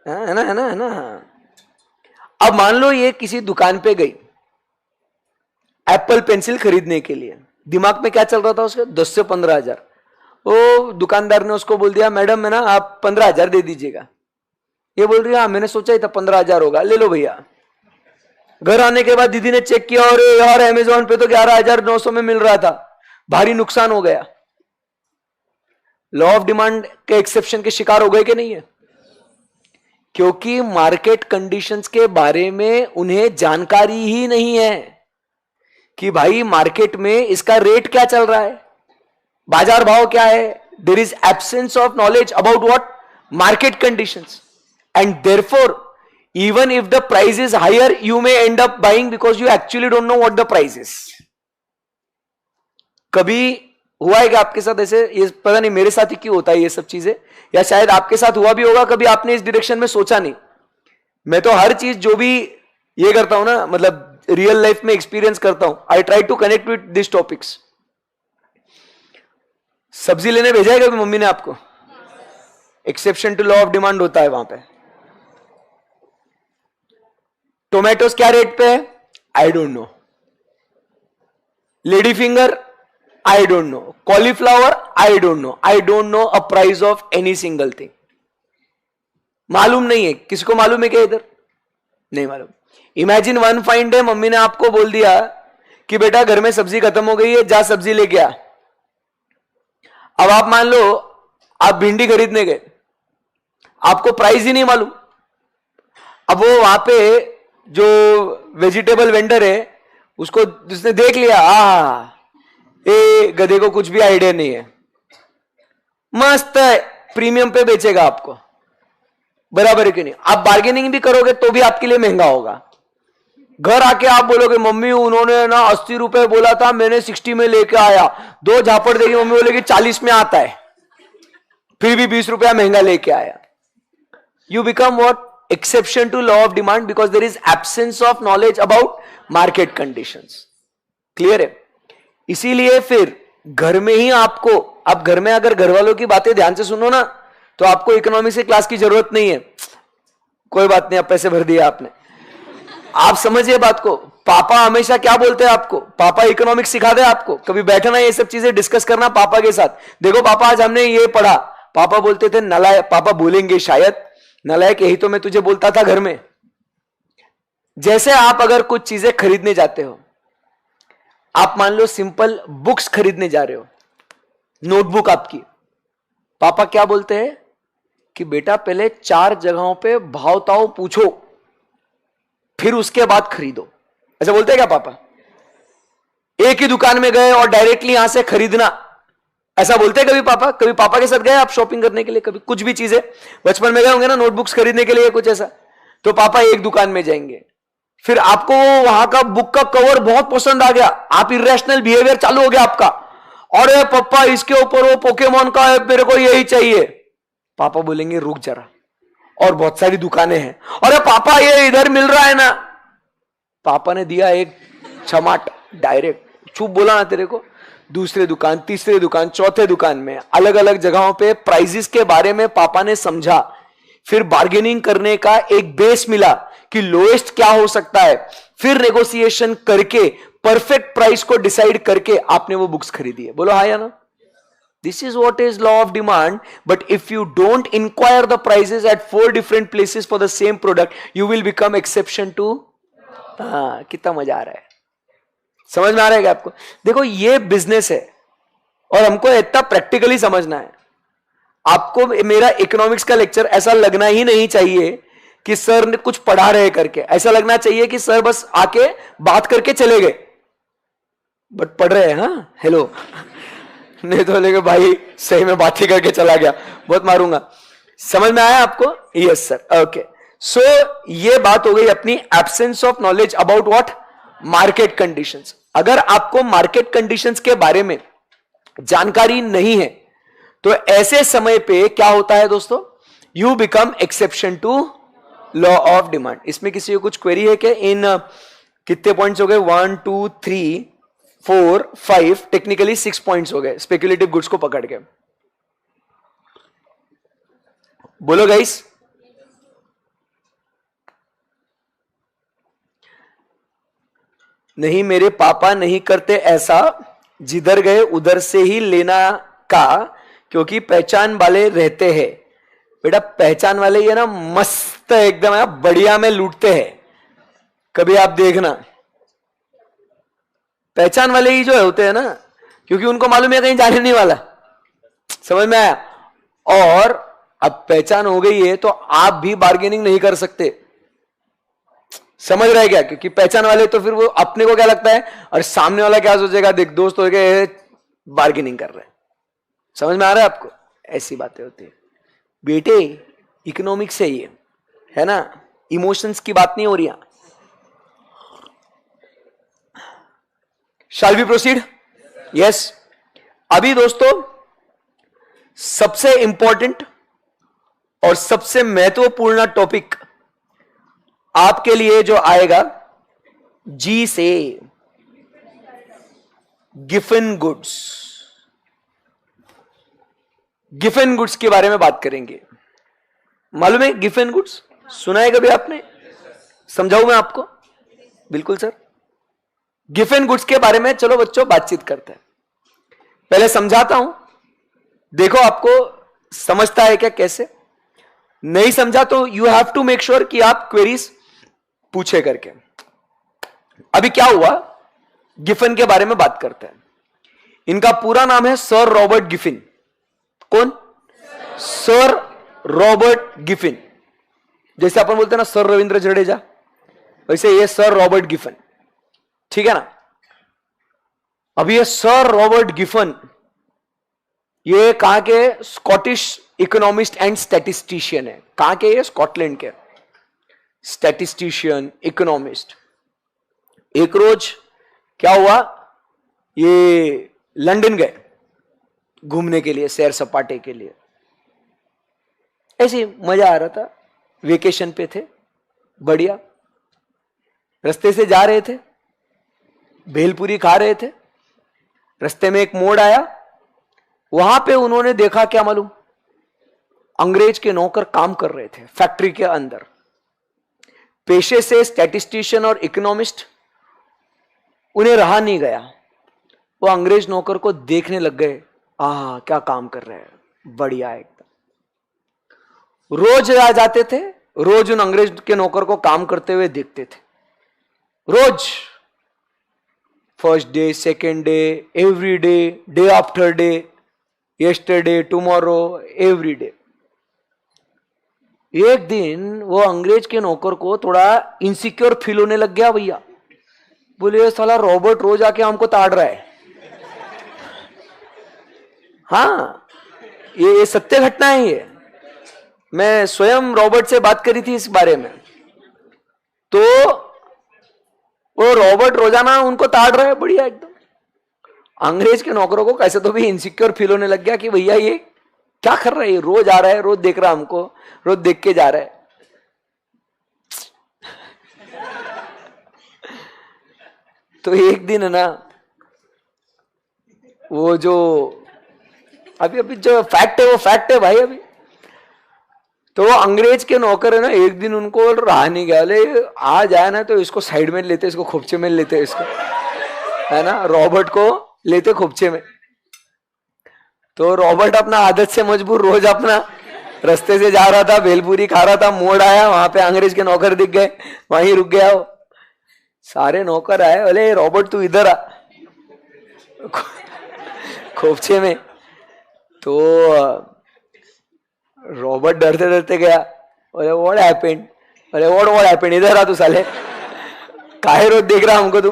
है ना, है ना, है ना? अब मान लो ये किसी दुकान पे गई एप्पल पेंसिल खरीदने के लिए, दिमाग में क्या चल रहा था उसके? 10 से 15 हजार। वो दुकानदार ने उसको बोल दिया मैडम है ना, आप 15,000 दे दीजिएगा। ये बोल रही है हाँ मैंने सोचा ही था 15,000 होगा, ले लो भैया। घर आने के बाद दीदी ने चेक किया और यार अमेजोन पे तो 11,900 में मिल रहा था, भारी नुकसान हो गया। लॉ ऑफ डिमांड के एक्सेप्शन के शिकार हो गए कि नहीं है? क्योंकि मार्केट कंडीशंस के बारे में उन्हें जानकारी ही नहीं है कि भाई मार्केट में इसका रेट क्या चल रहा है, बाजार भाव क्या है। There is absence of knowledge about what? Market conditions. And therefore even if the price is higher you may end up buying because you actually don't know what the price is. कभी हुआ है कि आपके साथ ऐसे? ये पता नहीं मेरे साथ ही क्यों होता है ये सब चीजें, या शायद आपके साथ हुआ भी होगा, कभी आपने इस डायरेक्शन में सोचा नहीं। मैं तो हर चीज जो भी ये करता हूं ना, मतलब रियल लाइफ में एक्सपीरियंस करता हूं, I try to connect with this topics. सब्जी लेने भेजा है कभी मम्मी ने आपको? Exception to law of demand होता है वहां पे। टोमेटोस क्या रेट पे है? I don't know. Lady finger? I don't know. Cauliflower? I don't know. I don't know a price of any single thing. मालूम नहीं है। किसको मालूम है क्या इधर? नहीं मालूम। Imagine one fine day mummy ने आपको बोल दिया कि बेटा घर में सब्जी खत्म हो गई है, जा सब्जी लेके आ। अब आप मान लो आप भिंडी खरीदने गए, आपको प्राइस ही नहीं मालूम। अब वो वहां पे जो वेजिटेबल वेंडर है उसको उसने देख लिया, ए गधे को कुछ भी आइडिया नहीं है, मस्त है, प्रीमियम पे बेचेगा आपको, बराबर है कि नहीं? आप बार्गेनिंग भी करोगे तो भी आपके लिए महंगा होगा। घर आके आप बोलोगे मम्मी उन्होंने ना 80 रुपए बोला था, मैंने 60 में लेके आया। 2 झापड़ देगी मम्मी, बोलेगी 40 में आता है, फिर भी 20 रुपया महंगा लेके आया। You become what? exception to law of demand because there is absence of knowledge about market conditions. Clear है? इसीलिए फिर घर में ही आपको, आप घर में अगर घर वालों की बातें ध्यान से सुनो ना, तो आपको इकोनॉमिक्स की क्लास की जरूरत नहीं है. कोई बात नहीं, आप पैसे भर दिए आपने. आप समझिए बात को. पापा हमेशा क्या बोलते हैं आपको? पापा इकोनॉमिक्स सिखा दे आपको. कभी बैठना ये सब चीजें डिस्कस करना पापा के साथ. देखो पापा आज हमने ये पढ़ा. पापा बोलते थे नलायक. पापा बोलेंगे शायद नलायक यही तो मैं तुझे बोलता था घर में. जैसे आप अगर कुछ चीजें खरीदने जाते हो, आप मान लो सिंपल बुक्स खरीदने जा रहे हो, नोटबुक आपकी. पापा क्या बोलते हैं कि बेटा पहले 4 जगहों पे भाव ताव पूछो, फिर उसके बाद खरीदो. ऐसा बोलते हैं क्या पापा? एक ही दुकान में गए और डायरेक्टली यहां से खरीदना, ऐसा बोलते हैं कभी पापा? कभी पापा के साथ गए आप शॉपिंग करने के लिए? कभी कुछ भी चीजें बचपन में गए होंगे ना नोटबुक्स खरीदने के लिए कुछ ऐसा, तो पापा एक दुकान में जाएंगे, फिर आपको वहां का बुक का कवर बहुत पसंद आ गया, आप इरेशनल बिहेवियर चालू हो गया आपका. अरे पापा इसके ऊपर वो पोकेमोन का है, मेरे को यही चाहिए. पापा बोलेंगे रुक जरा, और बहुत सारी दुकानें हैं. अरे पापा ये इधर मिल रहा है ना. पापा ने दिया एक छमाट डायरेक्ट, चुप बोला ना तेरे को. दूसरे दुकान, तीसरे दुकान, चौथे दुकान में अलग अलग जगहों पे प्राइजेस के बारे में पापा ने समझा. फिर बार्गेनिंग करने का एक बेस मिला कि लोएस्ट क्या हो सकता है. फिर नेगोशिएशन करके परफेक्ट प्राइस को डिसाइड करके आपने वो बुक्स खरीदी है. बोलो हाँ या ना? This is what is law of demand. But if you don't inquire the prices at 4 different places for the same product, you will become exception to. हाँ, कितना मजा आ रहा है. समझ में आ रहा है क्या आपको? देखो ये बिजनेस है और हमको इतना प्रैक्टिकली समझना है. आपको मेरा इकोनॉमिक्स का लेक्चर ऐसा लगना ही नहीं चाहिए कि सर ने कुछ पढ़ा रहे करके. ऐसा लगना चाहिए कि सर बस आके बात करके चले गए, बट पढ़ रहे हैं. हाँ हेलो, नहीं तो लेके भाई सही में बात ही करके चला गया, बहुत मारूंगा. समझ में आया आपको? Yes sir. ओके, सो ये बात हो गई अपनी absence of knowledge about what? Market conditions. अगर आपको मार्केट कंडीशंस के बारे में जानकारी नहीं है तो ऐसे समय पे क्या होता है दोस्तों? You become exception to law of demand. इसमें किसी को कुछ क्वेरी है कि इन कितने पॉइंट्स हो गए? 1 2 3 4 5, टेक्निकली 6 पॉइंट्स हो गए स्पेक्युलेटिव गुड्स को पकड़ के. बोलो गाइस. नहीं मेरे पापा नहीं करते ऐसा, जिधर गए उधर से ही लेना का, क्योंकि पहचान वाले रहते हैं. बेटा पहचान वाले ये ना मस्त एकदम है, बढ़िया में लूटते हैं. कभी आप देखना पहचान वाले ही जो होते हैं ना, क्योंकि उनको मालूम है कहीं जाने नहीं वाला. समझ में आया? और अब पहचान हो गई है तो आप भी बार्गेनिंग नहीं कर सकते. समझ रहे क्या? क्योंकि पहचान वाले तो फिर वो अपने को क्या लगता है और सामने वाला क्या सोचेगा, देख दोस्त हो गए बार्गेनिंग कर रहे हैं. समझ में आ रहा है आपको? ऐसी बातें होती है बेटे. इकोनॉमिक्स है ये, है ना, इमोशंस की बात नहीं हो रही. Shall we proceed? Yes. अभी दोस्तों सबसे इंपॉर्टेंट और सबसे महत्वपूर्ण टॉपिक आपके लिए जो आएगा, जी से गिफन गुड्स. गिफन गुड्स के बारे में बात करेंगे. मालूम है गिफन गुड्स? सुना है कभी आपने? समझाऊं मैं आपको? बिल्कुल सर. गिफन गुड्स के बारे में चलो बच्चों बातचीत करते हैं. पहले समझाता हूं, देखो आपको समझता है क्या कैसे. नहीं समझा तो you have to make sure कि आप क्वेरीज पूछे करके. अभी क्या हुआ, गिफन के बारे में बात करते हैं. इनका पूरा नाम है सर रॉबर्ट गिफिन. कौन? Sir Robert Giffen. जैसे अपन बोलते हैं ना सर रविंद्र जडेजा, वैसे ये सर रॉबर्ट गिफिन. ठीक है ना. अब ये सर रॉबर्ट गिफन ये कहां के? स्कॉटिश इकोनॉमिस्ट एंड स्टैटिस्टिशियन है. कहां के? ये स्कॉटलैंड के स्टैटिस्टिशियन, इकोनॉमिस्ट. एक रोज क्या हुआ, ये लंदन गए घूमने के लिए, सैर सपाटे के लिए. ऐसे मजा आ रहा था. वेकेशन पे थे, बढ़िया, रास्ते से जा रहे थे, भेलपुरी खा रहे थे, रास्ते में एक मोड़ आया, वहां पे उन्होंने देखा, क्या मालूम, अंग्रेज के नौकर काम कर रहे थे फैक्ट्री के अंदर, पेशे से स्टैटिस्टिशियन और इकोनॉमिस्ट, उन्हें रहा नहीं गया, वो अंग्रेज नौकर को देखने लग गए, क्या काम कर रहे हैं, बढ़िया एकदम। रोज आ जाते थे, रोज उन अंग्रेज के नौकर को काम करते हुए देखते थे, रोज, first day, second day, every day, day after day, yesterday, tomorrow, every day. एक दिन वो अंग्रेज के नौकर को थोड़ा इनसिक्योर फील होने लग गया भैया, बोले ये साला रॉबर्ट रोज आके हमको ताड़ रहा है। हाँ, ये सत्य घटना है, ये मैं स्वयं रॉबर्ट से बात करी थी इस बारे में, तो वो रॉबर्ट रोजाना उनको ताड़ रहा है, बढ़िया एकदम। अंग्रेज के नौकरों को कैसे तो भी इनसिक्योर फील होने लग गया कि भैया ये क्या कर रहा है, रोज आ रहा है, रोज देख रहा है हमको, रोज देख के जा रहा है। तो एक दिन है ना, वो जो अभी जो फैक्ट है वो फैक्ट है भाई, अभी तो वो अंग्रेज के नौकर है ना, एक दिन उनको रहा नहीं गया, ले आ जाए ना तो इसको साइड में लेते, इसको खोपचे में लेते, इसको है ना, रॉबर्ट को लेते खोपचे में। तो रॉबर्ट अपना आदत से मजबूर रोज अपना रास्ते से जा रहा था, भेलपुरी खा रहा था, मोड़ आया, वहां पे अंग्रेज के नौकर दिख गए, वहीं रुक गया वो। सारे नौकर आए, बोले रॉबर्ट तू इधर आ, खोपचे में। तो रॉबर्ट डरते डरते गया, बोले व्हाट हैपेंड, बोले व्हाट हैपेंड, इधर आ तू साले, काहे रोज देख रहा हमको तू,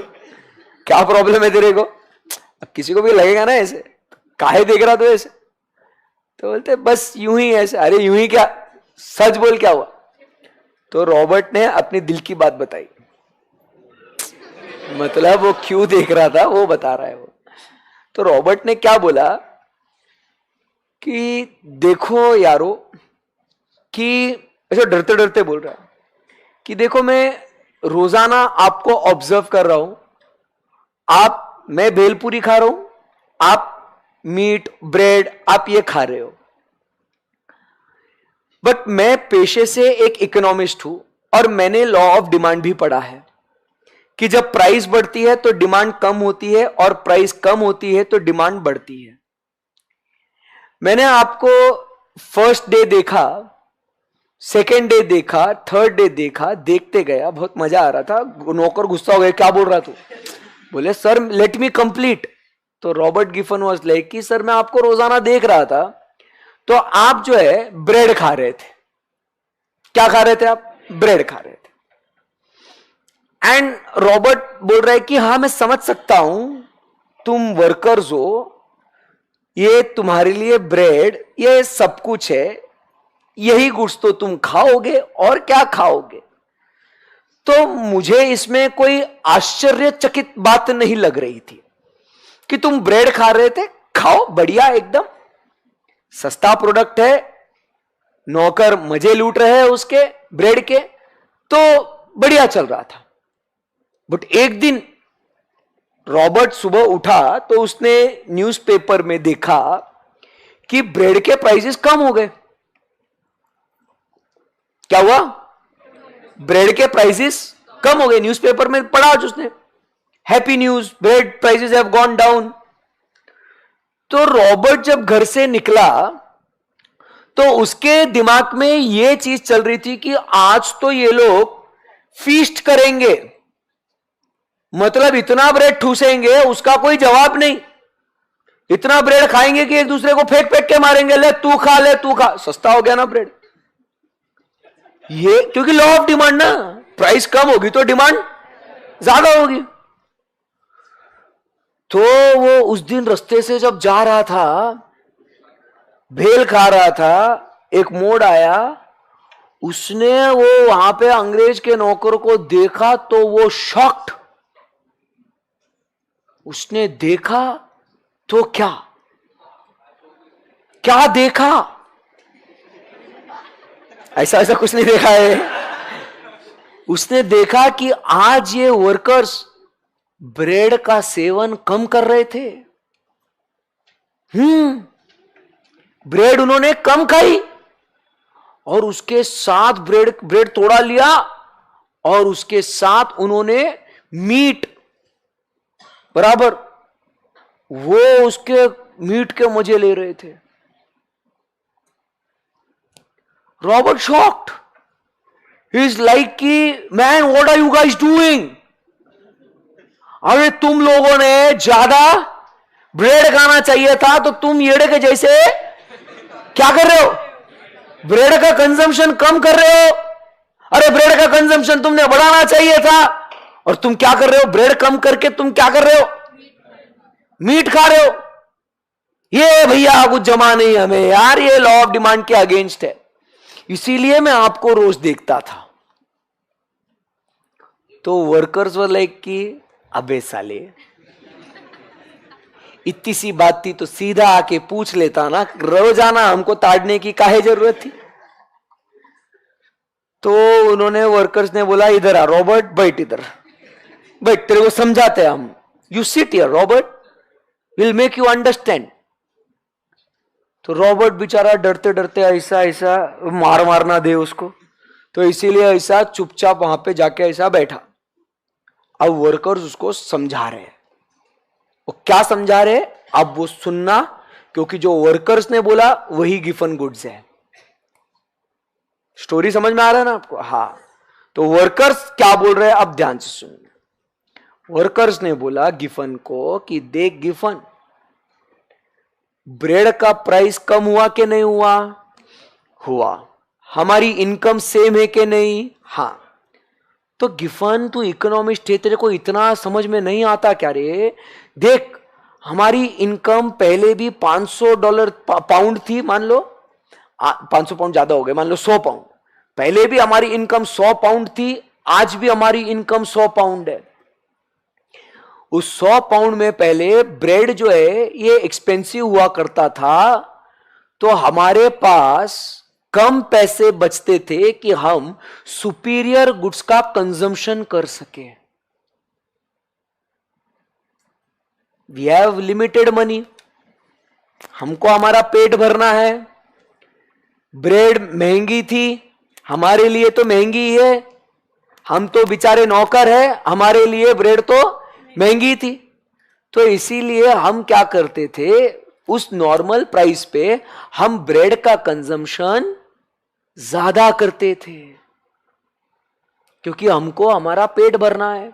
क्या प्रॉब्लम है तेरे को। अब किसी को भी लगेगा ना ऐसे, काहे देख रहा तू ऐसे, तो बोलते बस यूं ही ऐसे। अरे यूं ही क्या, सच बोल क्या हुआ। तो रॉबर्ट ने अपनी दिल की बात बताई, मतलब वो क्यों देख रहा था वो बता रहा है वो। तो रॉबर्ट ने क्या बोला कि देखो यारो, कि ऐसे डरते डरते बोल रहा है कि देखो मैं रोजाना आपको ऑब्जर्व कर रहा हूं, मैं भेलपुरी खा रहा हूं, आप मीट ब्रेड आप ये खा रहे हो, बट मैं पेशे से एक इकोनॉमिस्ट हूं और मैंने लॉ ऑफ डिमांड भी पढ़ा है कि जब प्राइस बढ़ती है तो डिमांड कम होती है और प्राइस कम होती है तो डिमांड बढ़ती है। मैंने आपको फर्स्ट डे देखा, सेकेंड डे देखा, थर्ड डे देखा, देखते गया, बहुत मजा आ रहा था। नौकर गुस्सा हो गया, क्या बोल रहा तू, बोले सर लेट मी कंप्लीट। तो रॉबर्ट गिफन वाज लाइक कि सर मैं आपको रोजाना देख रहा था, तो आप जो है ब्रेड खा रहे थे। क्या खा रहे थे आप, ब्रेड खा रहे थे। एंड रॉबर्ट बोल रहा है कि हाँ मैं समझ सकता हूं, तुम वर्कर्स हो, ये तुम्हारे लिए ब्रेड ये सब कुछ है, यही गुड्स तो तुम खाओगे और क्या खाओगे। तो मुझे इसमें कोई आश्चर्यचकित बात नहीं लग रही थी कि तुम ब्रेड खा रहे थे, खाओ बढ़िया एकदम, सस्ता प्रोडक्ट है, नौकर मजे लूट रहे हैं उसके ब्रेड के, तो बढ़िया चल रहा था। बट एक दिन रॉबर्ट सुबह उठा तो उसने न्यूज़पेपर में देखा कि ब्रेड के प्राइसेस कम हो गए। क्या हुआ, ब्रेड के प्राइसेस कम हो गए, न्यूज़पेपर में पढ़ा आज उसने, happy news, bread prices have gone down. तो रॉबर्ट जब घर से निकला तो उसके दिमाग में यह चीज चल रही थी कि आज तो ये लोग फीस्ट करेंगे, मतलब इतना ब्रेड ठूसेंगे उसका कोई जवाब नहीं, इतना ब्रेड खाएंगे कि एक दूसरे को फेंक फेंक के मारेंगे, ले तू खा, ले तू खा, सस्ता हो गया ना ब्रेड। ये क्योंकि लॉ ऑफ डिमांड ना, प्राइस कम होगी तो डिमांड ज्यादा होगी। तो वो उस दिन रास्ते से जब जा रहा था, भेल खा रहा था, एक मोड़ आया, उसने वो वहां पे अंग्रेज के नौकर को देखा तो वो शॉक्ड। उसने देखा तो क्या क्या देखा, ऐसा ऐसा कुछ नहीं देखा है। उसने देखा कि आज ये वर्कर्स ब्रेड का सेवन कम कर रहे थे। ब्रेड उन्होंने कम खाई और उसके साथ ब्रेड तोड़ा लिया और उसके साथ उन्होंने मीट बराबर, वो उसके मीट के मजे ले रहे थे। Robert shocked, he is like कि man what are you guys doing? अरे तुम लोगों ने ज्यादा ब्रेड खाना चाहिए था तो तुम येड़े के जैसे क्या कर रहे हो? ब्रेड का कंजम्पशन कम कर रहे हो। अरे ब्रेड का कंजम्पशन तुमने बढ़ाना चाहिए था और तुम क्या कर रहे हो? ब्रेड कम करके तुम क्या कर रहे हो? मीट खा रहे हो। ये भैया कुछ जमा नहीं हमें यार, ये लॉ ऑफ डिमांड के अगेंस्ट है। इसीलिए मैं आपको रोज देखता था। तो वर्कर्स वर लाइक कि अबे साले, इतनी सी बात थी तो सीधा आके पूछ लेता ना, रोजाना हमको ताड़ने की काहे जरूरत थी? तो उन्होंने वर्कर्स ने बोला इधर आ रॉबर्ट, बैठ इधर बैठ, तेरे को समझाते हैं हम। You sit here Robert, will make you understand. तो रॉबर्ट बेचारा डरते डरते ऐसा ऐसा मारना दे उसको, तो इसीलिए ऐसा चुपचाप वहां पे जाके ऐसा बैठा। अब वर्कर्स उसको समझा रहे हैं। वो क्या समझा रहे हैं अब वो सुनना, क्योंकि जो वर्कर्स ने बोला वही गिफन गुड्स है। स्टोरी समझ में आ रहा है ना आपको? हाँ। तो वर्कर्स क्या बोल रहे हैं अब ध्यान से सुनिए। वर्कर्स ने बोला गिफन को कि देख गिफन, ब्रेड का प्राइस कम हुआ कि नहीं हुआ? हुआ। हमारी इनकम सेम है कि नहीं? हाँ। तो गिफन तू इकोनॉमिस्ट है, तेरे को इतना समझ में नहीं आता क्या रे? देख, हमारी इनकम पहले भी $500 पाउंड थी, मान लो 500 पाउंड ज्यादा हो गए, मान लो 100 पाउंड। पहले भी हमारी इनकम 100 पाउंड थी, आज भी हमारी इनकम 100 पाउंड है। उस 100 पाउंड में पहले ब्रेड जो है ये एक्सपेंसिव हुआ करता था, तो हमारे पास कम पैसे बचते थे कि हम सुपीरियर गुड्स का कंजम्पशन कर सके। वी हैव लिमिटेड मनी, हमको हमारा पेट भरना है। ब्रेड महंगी थी, हमारे लिए तो महंगी ही है, हम तो बेचारे नौकर हैं, हमारे लिए ब्रेड तो महंगी थी। तो इसीलिए हम क्या करते थे, उस नॉर्मल प्राइस पे हम ब्रेड का कंजम्पशन ज्यादा करते थे, क्योंकि हमको हमारा पेट भरना है।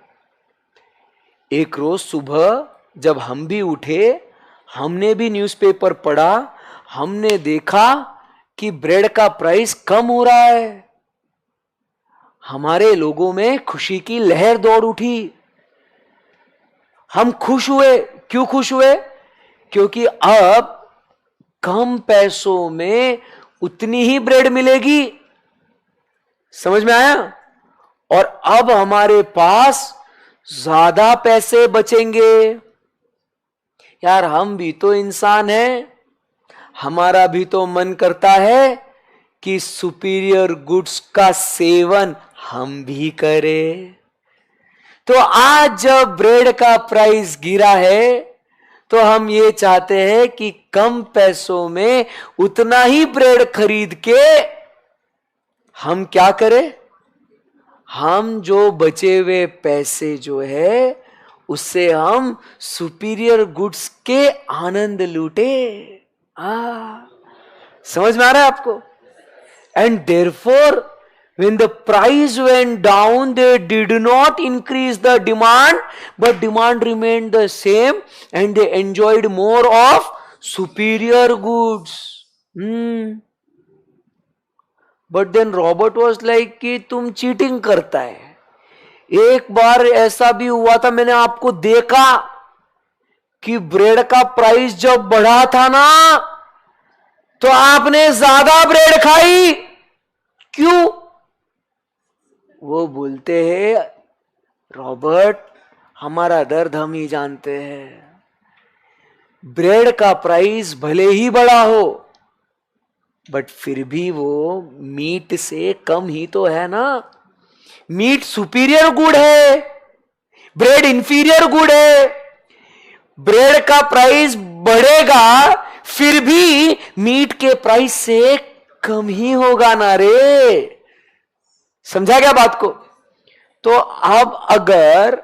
एक रोज सुबह जब हम भी उठे, हमने भी न्यूज़पेपर पढ़ा, हमने देखा कि ब्रेड का प्राइस कम हो रहा है। हमारे लोगों में खुशी की लहर दौड़ उठी। हम खुश हुए। क्यों खुश हुए? क्योंकि अब कम पैसों में उतनी ही ब्रेड मिलेगी। समझ में आया? और अब हमारे पास ज्यादा पैसे बचेंगे। यार हम भी तो इंसान हैं, हमारा भी तो मन करता है कि सुपीरियर गुड्स का सेवन हम भी करें। तो आज जब ब्रेड का प्राइस गिरा है, तो हम ये चाहते हैं कि कम पैसों में उतना ही ब्रेड खरीद के हम क्या करें, हम जो बचे हुए पैसे जो है उससे हम सुपीरियर गुड्स के आनंद लूटे। समझ में आ रहा है आपको? And therefore when the price went down, they did not increase the demand, but demand remained the same and they enjoyed more of superior goods. But then Robert was like कि तुम cheating करता है। एक बार ऐसा भी हुआ था, मैंने आपको देखा कि ब्रेड का प्राइस जब बढ़ा था ना, तो आपने ज्यादा ब्रेड खाई। क्यों? वो बोलते हैं रॉबर्ट, हमारा दर्द हम ही जानते हैं। ब्रेड का प्राइस भले ही बड़ा हो, बट फिर भी वो मीट से कम ही तो है ना. मीट सुपीरियर गुड है, ब्रेड इंफीरियर गुड है. ब्रेड का प्राइस बढ़ेगा फिर भी मीट के प्राइस से कम ही होगा ना रे. समझा क्या बात को? तो अब अगर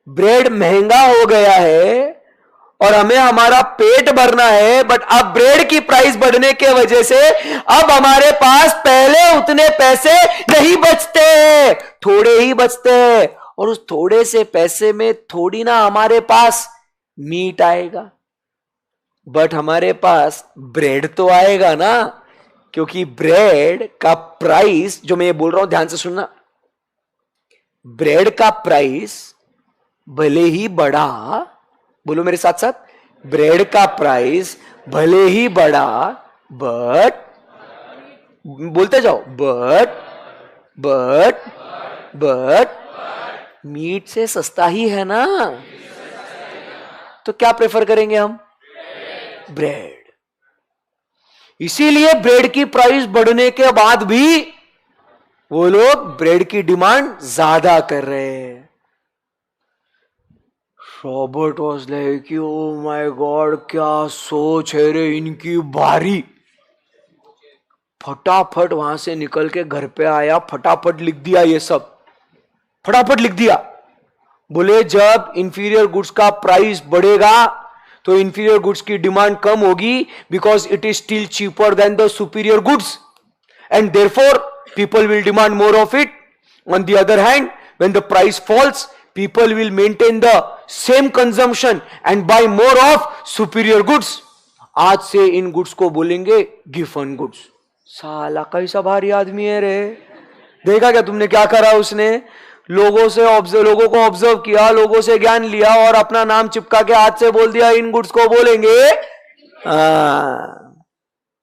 ब्रेड महंगा हो गया है और हमें हमारा पेट भरना है, बट अब ब्रेड की प्राइस बढ़ने के वजह से अब हमारे पास पहले उतने पैसे नहीं बचते हैं, थोड़े ही बचते हैं. और उस थोड़े से पैसे में थोड़ी ना हमारे पास मीट आएगा, बट हमारे पास ब्रेड तो आएगा ना. क्योंकि ब्रेड का प्राइस, जो मैं ये बोल रहा हूं ध्यान से सुनना, ब्रेड का प्राइस भले ही बढ़ा, बोलो मेरे साथ साथ, ब्रेड का प्राइस भले ही बढ़ा, बट बोलते जाओ, बट मीट से सस्ता ही है ना. तो क्या प्रेफर करेंगे हम? ब्रेड. इसीलिए ब्रेड की प्राइस बढ़ने के बाद भी वो लोग ब्रेड की डिमांड ज्यादा कर रहे हैं. Robert was like, oh my God, क्या सोच है रे इनकी भारी. फटाफट वहां से निकल के घर पे आया, फटाफट लिख दिया, ये सब फटाफट लिख दिया. बोले जब इंफीरियर गुड्स का प्राइस बढ़ेगा तो इंफीरियर गुड्स की डिमांड कम होगी, because it is still cheaper than the superior goods, and therefore people will demand more of it. On the other hand, when the price falls, people will maintain the same consumption and buy more of superior goods. आज से इन goods को बोलेंगे Giffen goods. साला कैसा भारी आदमी है रे. देखा क्या तुमने क्या करा उसने? लोगों को ऑब्जर्व किया, लोगों से ज्ञान लिया और अपना नाम चिपका के हाथ से बोल दिया इन गुड्स को बोलेंगे.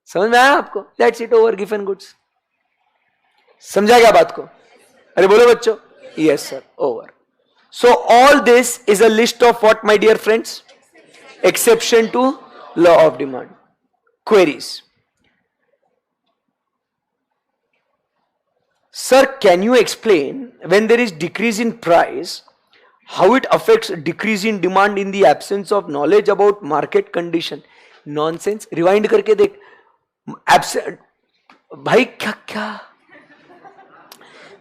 समझ में आया आपको? That's it, over, Giffen goods. समझा क्या बात को? अरे बोलो बच्चों. Yes sir, over. So all this is a list of what my dear friends? Exception to law of demand. Queries? Sir, can you explain when there is decrease in price, how it affects decrease in demand in the absence of knowledge about market condition? Nonsense. Rewind करके देख. भाई क्या क्या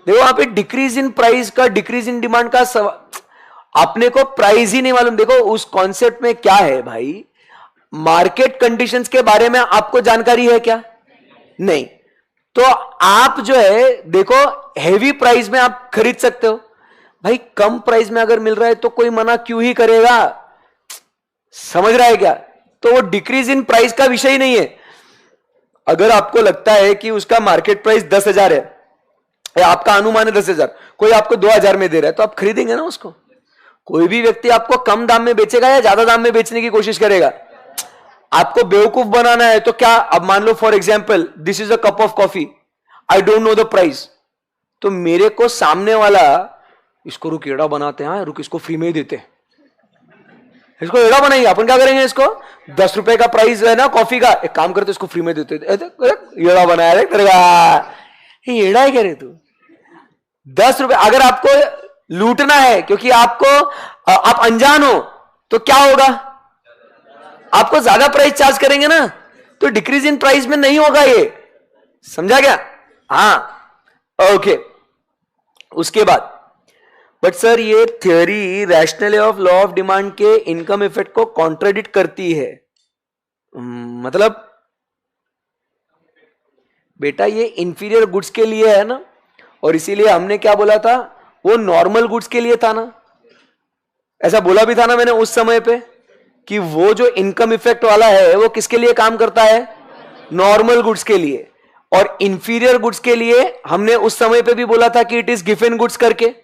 देखो, वहां पे decrease in price का, decrease in demand का अपने को प्राइस ही नहीं मालूम. देखो उस कॉन्सेप्ट में क्या है भाई, मार्केट कंडीशंस के बारे में आपको जानकारी है क्या? नहीं. तो आप जो है देखो, हेवी प्राइस में आप खरीद सकते हो भाई, कम प्राइस में अगर मिल रहा है तो कोई मना क्यों ही करेगा. समझ रहा है क्या? तो वो डिक्रीज इन प्राइस का विषय ही नहीं है. अगर आपको लगता है कि उसका मार्केट प्राइस 10,000 है, आपका अनुमान है 10,000, कोई आपको 2,000 में दे रहा है, तो आप खरीदेंगे ना उसको. कोई भी व्यक्ति आपको कम दाम में बेचेगा या ज्यादा दाम में बेचने की कोशिश करेगा? आपको बेवकूफ बनाना है तो क्या? अब मान लो for example, this is a cup of coffee, I don't know the price, तो मेरे को सामने वाला, इसको रुक एड़ा बनाते हैं, रुक इसको फ्री में ही देते हैं, इसको एड़ा बनाइए, अपन क्या करेंगे, इसको 10 रुपए का प्राइस है ना कॉफी का, एक काम करते इसको फ्री में देते, एड़ा बनाया रे, एड़ा है क्या रे तू? 10 रुपए. अगर आपको लूटना है क्योंकि आपको आप अनजान हो, तो क्या होगा? आपको ज्यादा प्राइस चार्ज करेंगे ना. तो डिक्रीज इन प्राइस में नहीं होगा ये. समझा क्या? हाँ, ओके. उसके बाद, बट सर ये theory rational of law of demand के इनकम इफेक्ट को कॉन्ट्राडिक्ट करती है. मतलब बेटा ये इंफीरियर गुड्स के लिए है ना, और इसीलिए हमने क्या बोला था, वो नॉर्मल गुड्स के लिए था ना. ऐसा बोला भी था ना मैंने उस समय पे, कि वो जो इनकम इफेक्ट वाला है वो किसके लिए काम करता है? नॉर्मल गुड्स के लिए. और इंफीरियर गुड्स के लिए हमने उस समय पे भी बोला था कि इट इज गिवन गुड्स करके,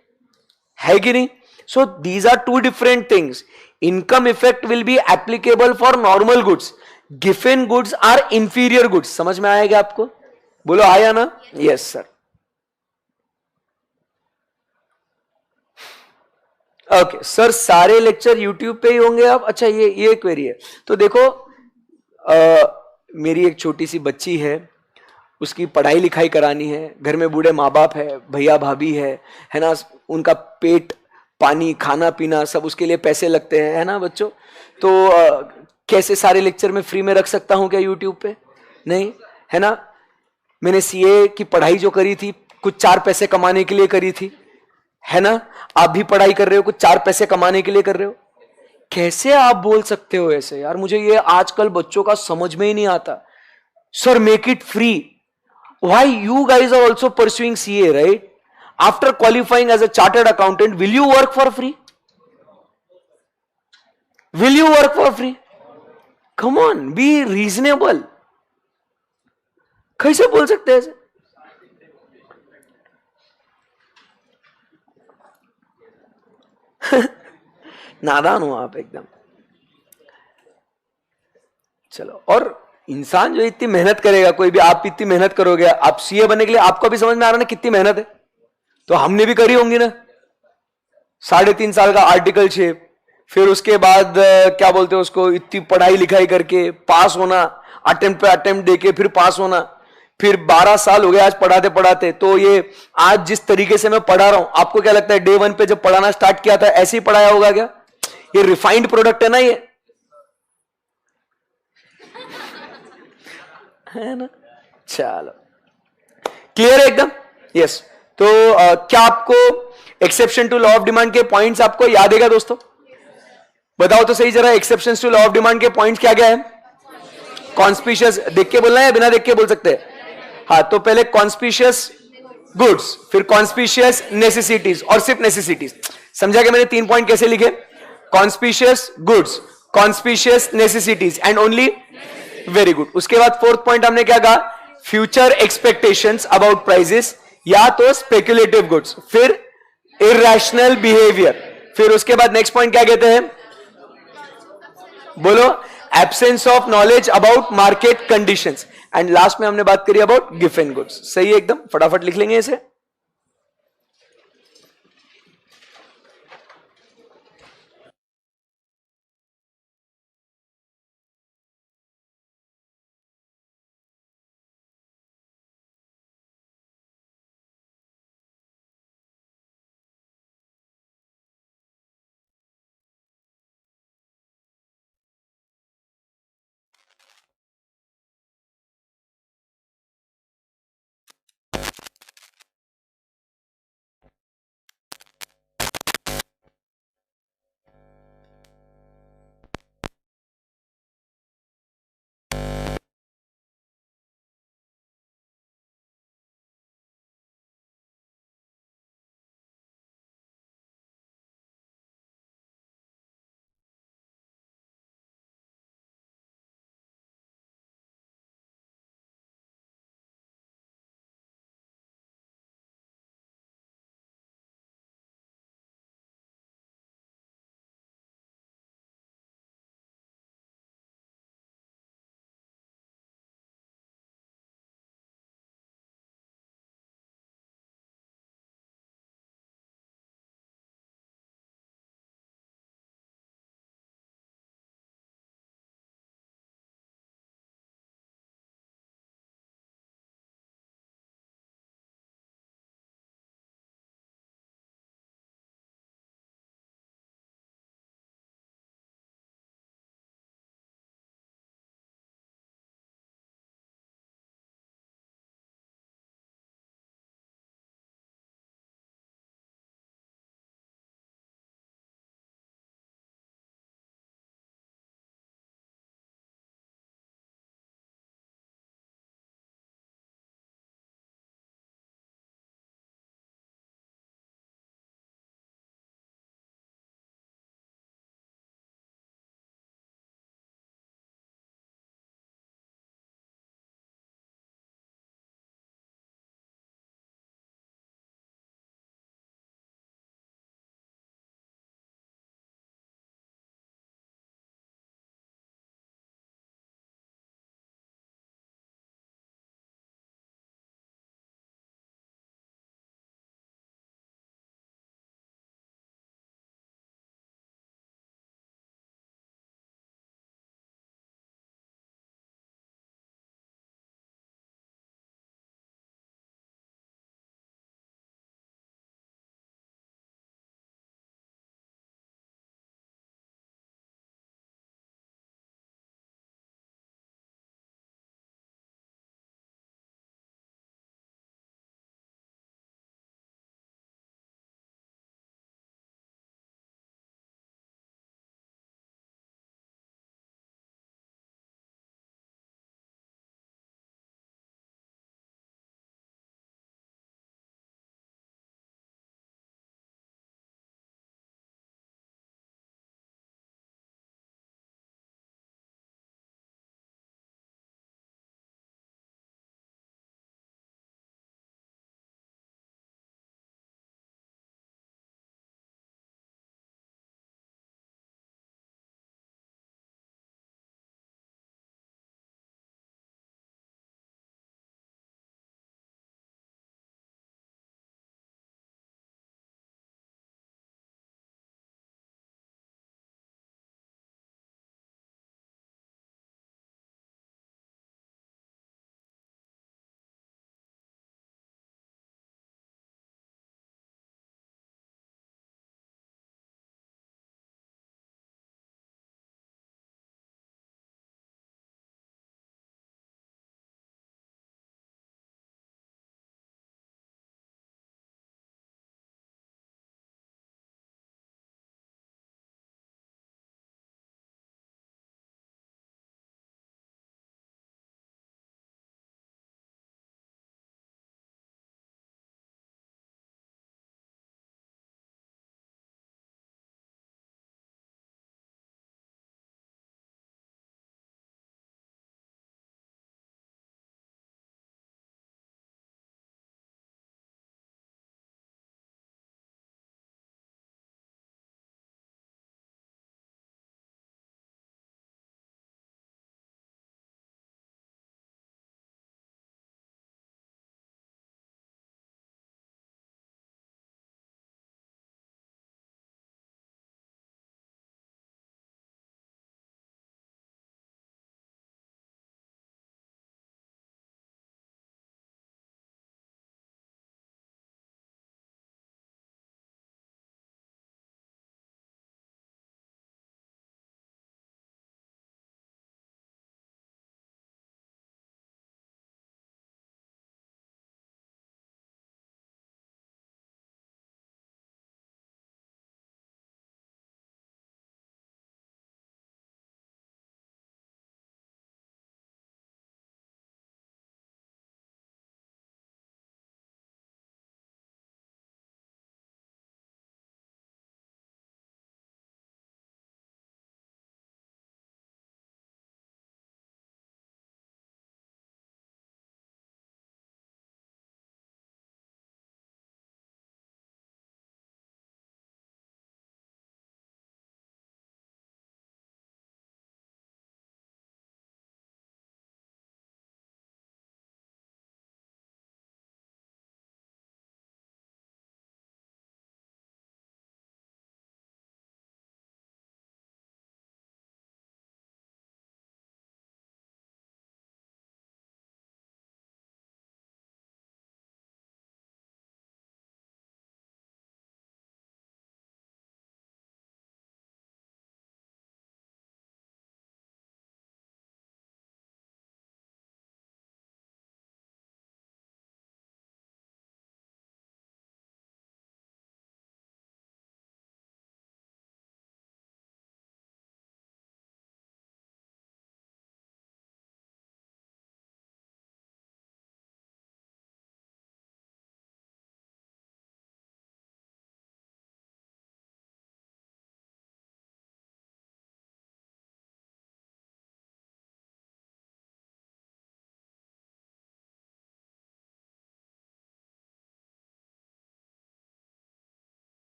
है कि नहीं? So these are two different things. Income effect will be applicable for normal goods, गिवन गुड्स आर इंफीरियर गुड्स. समझ में आएगा आपको? बोलो आया ना? Yes sir. ओके सर, सारे लेक्चर यूट्यूब पे ही होंगे अब? अच्छा, ये क्वेरी है. तो देखो, मेरी एक छोटी सी बच्ची है, उसकी पढ़ाई लिखाई करानी है, घर में बूढ़े माँ बाप है, भैया भाभी है ना, उनका पेट पानी खाना पीना सब उसके लिए पैसे लगते हैं, है ना बच्चों। तो कैसे सारे लेक्चर में फ्री में रख सकता हूं क्या यूट्यूब पे? नहीं, है ना। मैंने सीए की पढ़ाई जो करी थी कुछ 4 पैसे कमाने के लिए करी थी, है ना। आप भी पढ़ाई कर रहे हो कुछ 4 पैसे कमाने के लिए कर रहे हो। कैसे आप बोल सकते हो ऐसे यार? मुझे ये आजकल बच्चों का समझ में ही नहीं आता। Sir make it free. Why you guys are also pursuing CA, right? After qualifying as a chartered accountant, will you work for free? Will you work for free? Come on, be reasonable. कैसे बोल सकते हैं ऐसे? नादान हो आप एकदम। चलो, और इंसान जो इतनी मेहनत करेगा, कोई भी, आप इतनी मेहनत करोगे, आप सीए बनने के लिए, आपको भी समझ में आ रहा ना कितनी मेहनत है? तो हमने भी करी होंगी ना। 3.5 साल का आर्टिकलशिप, फिर उसके बाद क्या बोलते हैं उसको, इतनी पढ़ाई लिखाई करके पास होना, अटेम्प्ट पे अटेम्प्ट देके फिर पास होना, फिर 12 साल हो गए आज पढ़ाते पढ़ाते। तो ये आज जिस तरीके से मैं पढ़ा रहा हूं, आपको क्या लगता है डे 1 पे जब पढ़ाना स्टार्ट किया था ऐसे ही पढ़ाया होगा क्या? ये रिफाइंड प्रोडक्ट है ना ये, है ना। चलो, क्लियर है एकदम? यस। तो क्या आपको exception to law of demand के पॉइंट्स आपको याद है क्या दोस्तों? बताओ तो सही जरा, exception to law of demand के पॉइंट्स क्या क्या है? कॉन्स्पिशियस, देख के बोलना है या बिना देख के बोल सकते हैं? हाँ, तो पहले कॉन्स्पिशियस गुड्स, फिर कॉन्स्पिशियस नेसेसिटीज, और सिर्फ नेसेसिटीज। समझा कि मैंने 3 पॉइंट कैसे लिखे? Conspicuous goods, conspicuous necessities and only, very good. उसके बाद 4th पॉइंट हमने क्या कहा? फ्यूचर एक्सपेक्टेशंस अबाउट प्राइजेस, या तो स्पेक्युलेटिव गुड्स, फिर इरेशनल बिहेवियर, फिर उसके बाद नेक्स्ट पॉइंट क्या कहते हैं? बोलो, absence of knowledge about market conditions, and last में हमने बात करी अबाउट गिवन गुड्स। सही है एकदम, फटाफट लिख लेंगे इसे।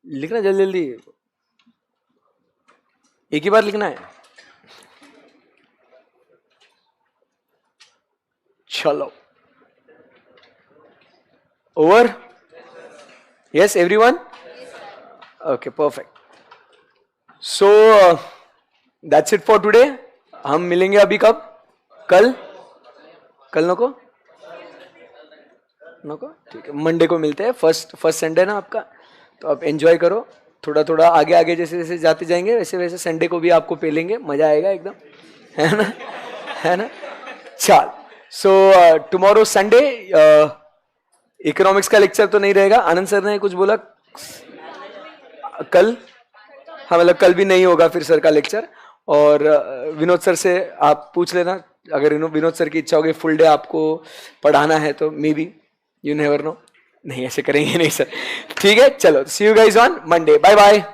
लिखना जल्दी जल्दी, एक ही बार लिखना है। चलो, over? Yes everyone? Okay perfect. So that's it for today. हम मिलेंगे अभी कब? कल? कल नको नको, ठीक है, मंडे को मिलते हैं। फर्स्ट संडे ना आपका, तो आप एंजॉय करो थोड़ा थोड़ा। आगे आगे जैसे जैसे जाते जाएंगे वैसे वैसे संडे को भी आपको पेलेंगे, मजा आएगा एकदम, है ना? है ना? चल, सो टुमारो संडे इकोनॉमिक्स का लेक्चर तो नहीं रहेगा। आनंद सर ने कुछ बोला कल, हाँ मतलब कल भी नहीं होगा फिर सर का लेक्चर। और विनोद सर से आप पूछ लेना, अगर विनोद सर की इच्छा होगी फुल डे आपको पढ़ाना है तो maybe, you never know. नहीं ऐसे करेंगे नहीं सर, ठीक है। चलो, see you guys on Monday, bye bye.